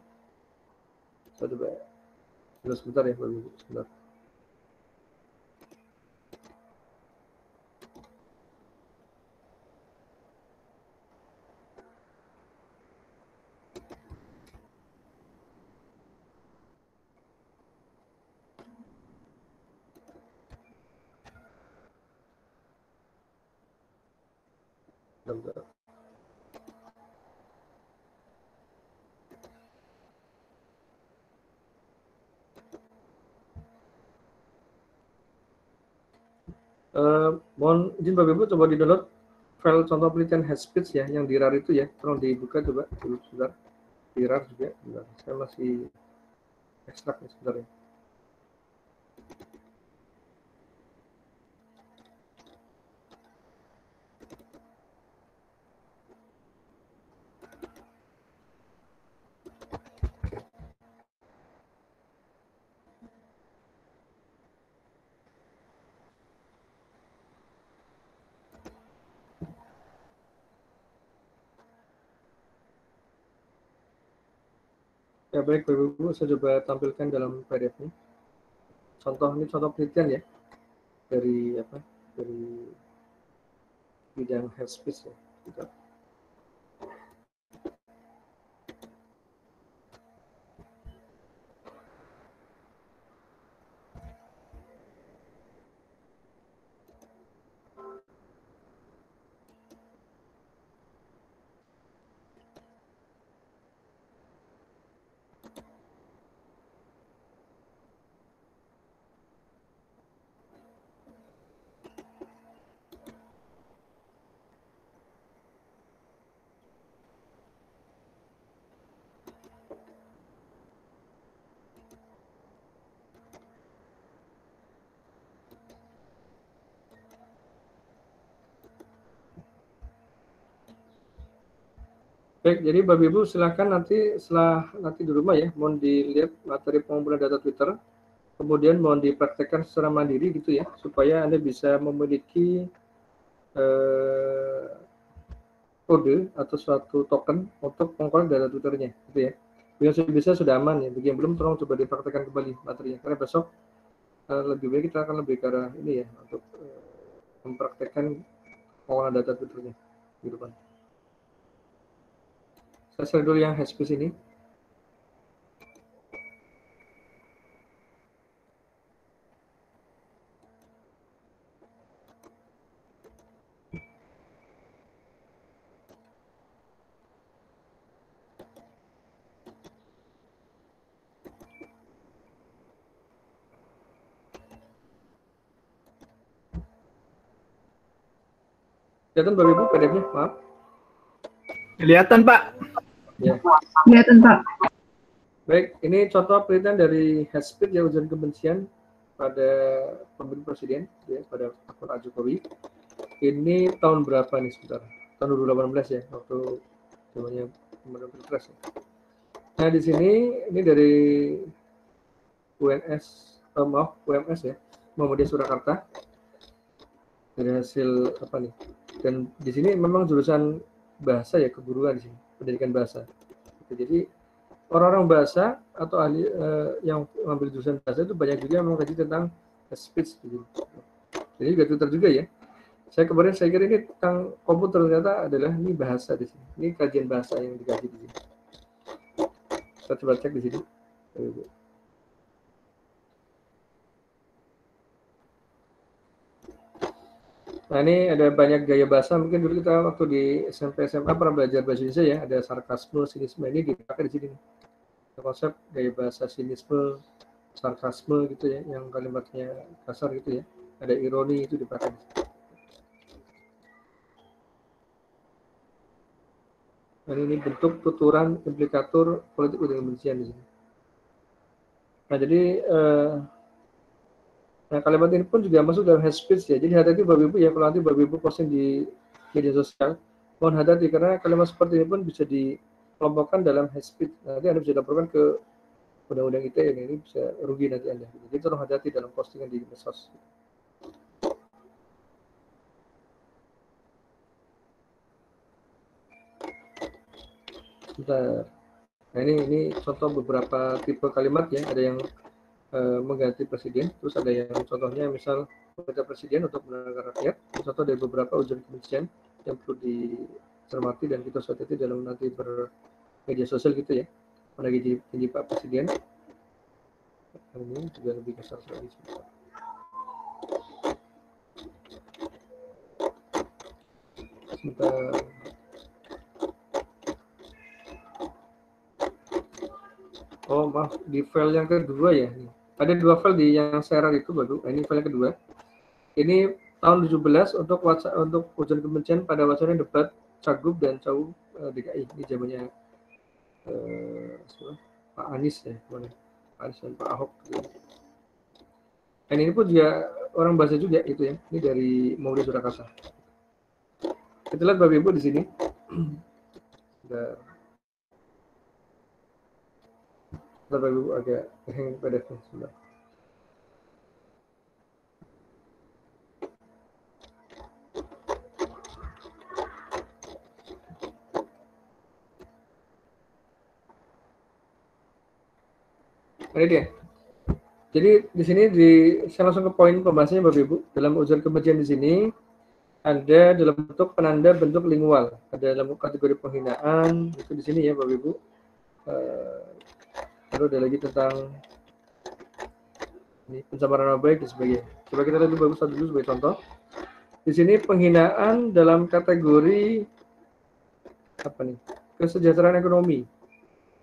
Saya coba sebentar ya, baru sebentar. Bentar. Mohon izin Bapak Ibu coba di-download file contoh penelitian hate speech ya yang di RAR itu ya. Tolong dibuka coba dulu sebentar. Di RAR juga. Bentar. Saya masih ekstrak nih sebentar ya. Ya baik Bapak Ibu, saya coba tampilkan dalam PDF ini. Ini contoh penelitian ya dari apa? Dari bidang hate speech ya. Bentar. Baik, jadi Bapak Ibu silakan nanti setelah nanti di rumah ya, mohon dilihat materi pengumpulan data Twitter, kemudian mohon dipraktekkan secara mandiri gitu ya, supaya Anda bisa memiliki kode atau suatu token untuk pengumpulan data Twitternya, gitu ya. yang sudah bisa sudah aman ya. Bagi yang belum tolong coba dipraktekkan kembali materinya. Karena besok lebih baik kita akan lebih ke arah ini ya untuk mempraktekkan pengolahan data Twitternya di depan. Saya share dulu yang Hespeed ini. Kelihatan Bapak Ibu PDF-nya? Maaf. Kelihatan, Pak. Ya. Kelihatan, Pak. Baik, ini contoh penelitian dari Hespeed ya, ujian kebencian pada pemilu presiden ya, pada akun Pak Jokowi. Ini tahun berapa nih sebentar? Tahun 2018 ya, waktu namanya pemilu pilpres ya. Nah di sini ini dari UMS ya, Muhammadiyah Surakarta. Dari hasil apa nih? Dan di sini memang jurusan bahasa ya, keguruan di sini, pendidikan bahasa. Jadi orang-orang bahasa atau ahli yang mengambil jurusan bahasa itu banyak juga yang mengkaji tentang speech gitu. Jadi juga Twitter juga ya. Saya kira ini tentang komputer, ternyata adalah ini bahasa di sini. Ini kajian bahasa yang dikaji di sini. Kita coba cek di sini. Nah ini ada banyak gaya bahasa, mungkin dulu kita waktu di SMP SMA pernah belajar bahasa Indonesia ya, ada sarkasme, sinisme, ini dipakai di sini. Konsep gaya bahasa sinisme, sarkasme gitu ya, yang kalimatnya kasar gitu ya, ada ironi itu dipakai. Dan ini bentuk tuturan implikatur politik ujaran kebencian di sini. Nah jadi kalimat ini pun juga masuk dalam hate speech ya. Jadi hati-hati Bapak Ibu ya, kalau nanti Bapak Ibu posting di media sosial, mohon hati-hati karena kalimat seperti ini pun bisa dikelompokkan dalam hate speech. Nanti Anda bisa laporkan ke undang-undang ITE, ini bisa rugi nanti Anda. Jadi tolong hati-hati dalam postingan di medsos. Bentar. Nah ini contoh beberapa tipe kalimat ya. Ada yang mengganti presiden, terus ada yang contohnya misal perintah presiden untuk mendengar rakyat. Contoh dari beberapa ujian kebencian yang perlu dicermati dan kita hati-hati dalam nanti bermedia sosial gitu ya. Menagi janji Pak Presiden. Ini juga lebih kasar lagi. Sebentar. Oh maaf, di file yang kedua ya. Ada dua file di yang share itu baru. Ini file yang kedua. Ini tahun 17 untuk ujian kebencian pada wacana debat Cagup dan Cagup DKI. Ini zamannya Pak Anies ya, Pak Anies dan Pak Ahok. Dan ini pun juga orang bahasa juga itu ya. Ini dari Muhammadiyah Surakarta. Kita lihat Bapak Ibu di sini. Bapak Ibu agak hang PDF-nya sebentar. Ini dia. Jadi di sini saya langsung ke poin pembahasannya Bapak Ibu. Dalam ujian kebencian di sini ada dalam bentuk penanda bentuk lingual, ada dalam kategori penghinaan itu di sini ya Bapak Ibu. Lalu ada lagi tentang ini pencemaran nama baik dan sebagainya. Coba kita lihat dulu satu dulu sebagai contoh. Di sini penghinaan dalam kategori apa nih? Kesejahteraan ekonomi.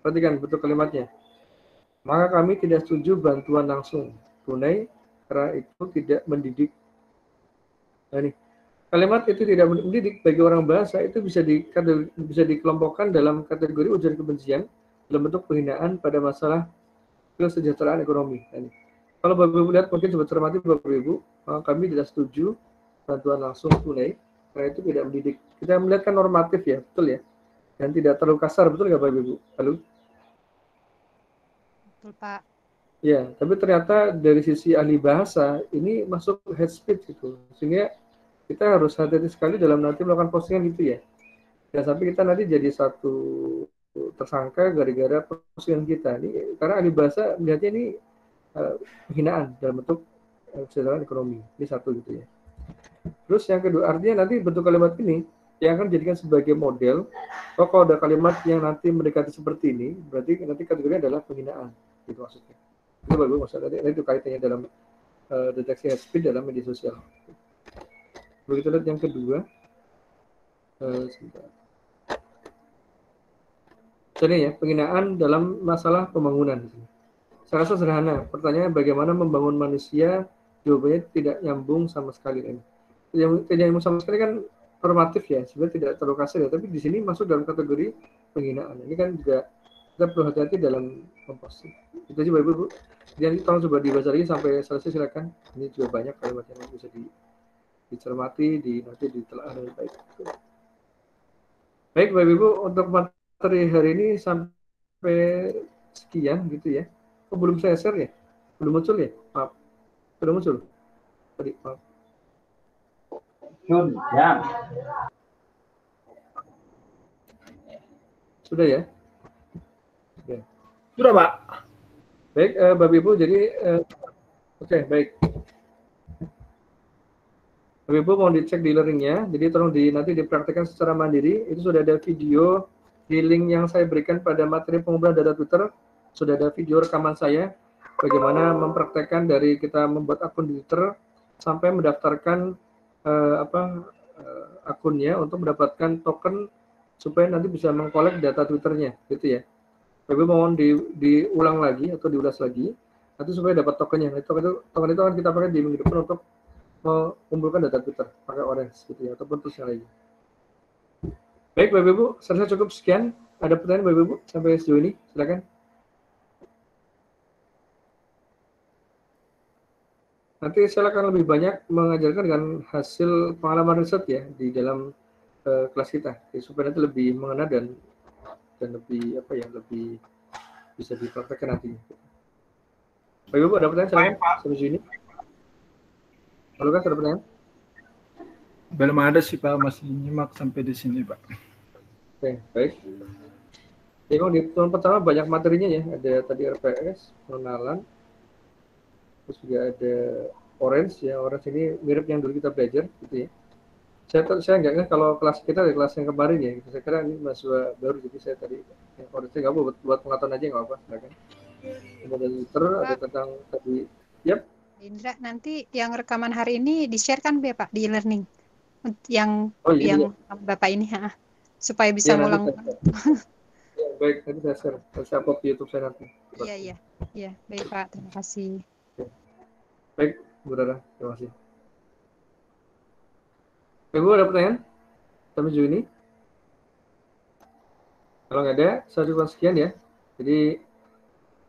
Perhatikan bentuk kalimatnya. Maka kami tidak setuju bantuan langsung tunai karena itu tidak mendidik. Nah, ini kalimat itu tidak mendidik bagi orang bahasa itu bisa dikelompokkan dalam kategori ujaran kebencian dalam bentuk penghinaan pada masalah kesejahteraan ekonomi. Nah, ini. Kalau Bapak Ibu lihat mungkin coba cermati Bapak Ibu, kami tidak setuju bantuan langsung tunai karena itu tidak mendidik. Kita melihatkan normatif ya, betul ya, dan tidak terlalu kasar, betul nggak Bapak Ibu? Halo? Betul Pak. Ya, tapi ternyata dari sisi ahli bahasa ini masuk hate speech gitu, sehingga kita harus hati-hati sekali dalam nanti melakukan postingan gitu ya. Dan sampai kita nanti jadi satu tersangka gara-gara postingan kita. Ini karena ahli bahasa melihatnya ini penghinaan dalam bentuk kesejahteraan ekonomi. Ini satu gitu ya. Terus yang kedua, artinya nanti bentuk kalimat ini yang akan dijadikan sebagai model. Kalau ada kalimat yang nanti mendekati seperti ini, berarti nanti kategorinya adalah penghinaan. Gitu maksudnya. Itu bagus maksudnya. Itu kaitannya dalam deteksi hate speech dalam media sosial. Lalu kita lihat yang kedua. Sebentar. Jadi ya, penghinaan dalam masalah pembangunan. Saya rasa sederhana. Pertanyaannya bagaimana membangun manusia? Jawabannya tidak nyambung sama sekali. Yang tidak nyambung sama sekali kan normatif ya, sebenarnya tidak terlalu kasar ya. Tapi di sini masuk dalam kategori penghinaan. Ini kan juga kita perlu hati-hati dalam komposisi. Itu aja Bapak Ibu. Jadi tolong coba dibaca lagi sampai selesai silakan. Ini juga banyak kalimat yang bisa dicermati, nanti ditelaah dengan baik. Baik Bapak Ibu, untuk materi hari ini sampai sekian gitu ya. Oh, belum saya share ya? Belum muncul ya? Maaf. Sudah muncul? Tadi, maaf. Sudah ya? Ya. Sudah, Pak. Baik, Bapak Ibu, jadi oke, baik. Bapak Ibu mau dicek di learning-nya, jadi tolong nanti dipraktikkan secara mandiri. Itu sudah ada video di link yang saya berikan pada materi pengumpulan data Twitter. Sudah ada video rekaman saya, bagaimana mempraktekkan dari kita membuat akun di Twitter sampai mendaftarkan akunnya untuk mendapatkan token supaya nanti bisa mengkolek data Twitternya, gitu ya. Bapak mohon diulang lagi atau diulas lagi, nanti supaya dapat tokennya. Nah, token itu akan kita pakai di minggu depan untuk mengumpulkan data Twitter pakai Orange, gitu ya, ataupun terus yang lain. Baik, Bapak Ibu, saya rasa cukup sekian. Ada pertanyaan Bapak Ibu sampai sejauh ini? Silakan. Nanti saya akan lebih banyak mengajarkan dengan hasil pengalaman riset ya di dalam kelas kita, ya, supaya nanti lebih mengena dan lebih lebih bisa dipraktekkan nanti. Bapak Ibu ada pertanyaan silakan sampai sini. Halo Lukas, ada pertanyaan? Belum ada sih Pak, masih nyimak sampai di sini Pak. Oke, baik. Jadi di tahun pertama banyak materinya ya, ada tadi RPS, pengenalan. Terus juga ada Orange ya, Orange ini mirip yang dulu kita belajar gitu ya. Saya nggak ingat kalau kelas kita dari kelas yang kemarin ya, gitu. Saya kira ini mahasiswa baru, jadi saya tadi yang Orange nggak apa buat pengetahuan aja nggak apa, silakan. Kemudian Twitter ada tentang tadi, yep. Indra, nanti yang rekaman hari ini di-share kan Pak di e-learning yang Bapak ini supaya bisa ngulang. Ya, baik, nanti saya share, saya upload di YouTube saya nanti. Iya, baik Pak, terima kasih. Baik, Bu Dara, terima kasih. Ibu ada pertanyaan sampai sejauh ini? Kalau nggak ada, saya cukupkan sekian ya. Jadi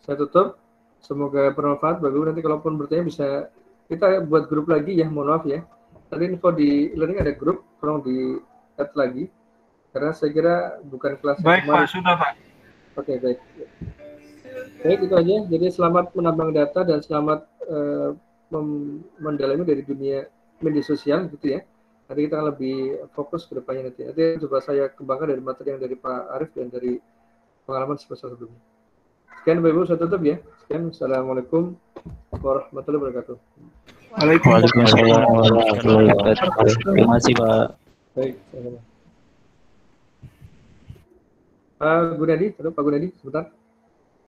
saya tutup. Semoga bermanfaat. Bagus, nanti kalaupun bertanya bisa kita buat grup lagi ya. Mohon maaf ya. Tadi info di learning ada grup, tolong di add lagi. Karena saya kira bukan kelas baik, yang kemarin. Pak, sudah Pak. Oke, baik. Baik, itu aja. Jadi selamat menambang data dan selamat mendalami dari dunia media sosial gitu ya. Nanti kita akan lebih fokus ke depannya nanti. Nanti coba saya kembangkan dari materi yang dari Pak Arief dan dari pengalaman semester sebelumnya. Sekian Bapak Ibu, saya tutup ya. Sekian, Assalamualaikum warahmatullahi wabarakatuh. Waalaikumsalam warahmatullahi wabarakatuh. Terima kasih Pak. Baik, sama-sama. Pak Gunadi, Pak Gunadi, sebentar.